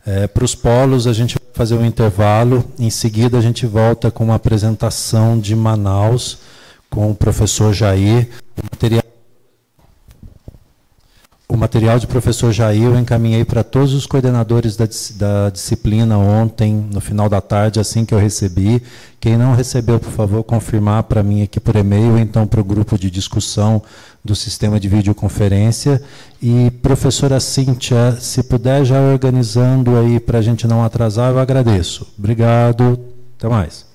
vocês. Para os polos, a gente vai fazer um intervalo. Em seguida, a gente volta com uma apresentação de Manaus, com o professor Jair. O material de professor Jair eu encaminhei para todos os coordenadores da disciplina ontem, no final da tarde, assim que eu recebi. Quem não recebeu, por favor, confirmar para mim aqui por e-mail, ou então para o grupo de discussão do sistema de videoconferência. E, professora Cíntia, se puder já organizando aí para a gente não atrasar, eu agradeço. Obrigado. Até mais.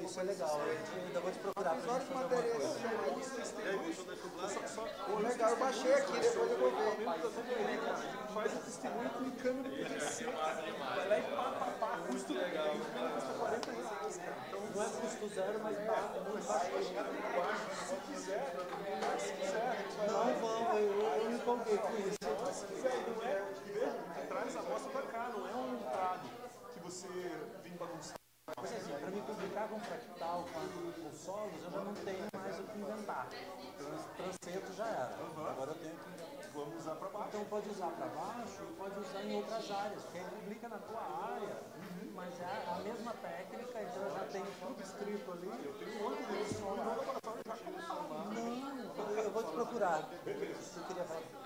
Isso é legal, eu ainda vou te procurar para vários materiais. Legal, eu baixei aqui, depois eu vou ver. A gente faz o testemunho com câmera de PVC, vai lá e pá, custo legal. Custa 40 reais, cara. Então, não é custo zero, mas muito baixo. Se quiser, não vão, eu me empolguei com isso. Se quiser, não é, veja, traz a amostra pra cá, não é um entrado que você vem bagunçar. Mas assim, para me publicar com fractal, com solos, eu já não tenho mais o que inventar. Transeto já era. Agora eu tenho que inventar. Vamos usar para baixo. Então pode usar para baixo e pode usar em outras áreas, porque aí publica na tua área, mas é a mesma técnica, então eu já tenho tudo escrito ali. Eu tenho um monte disso no laboratório já. Não, eu vou te procurar. Você queria falar?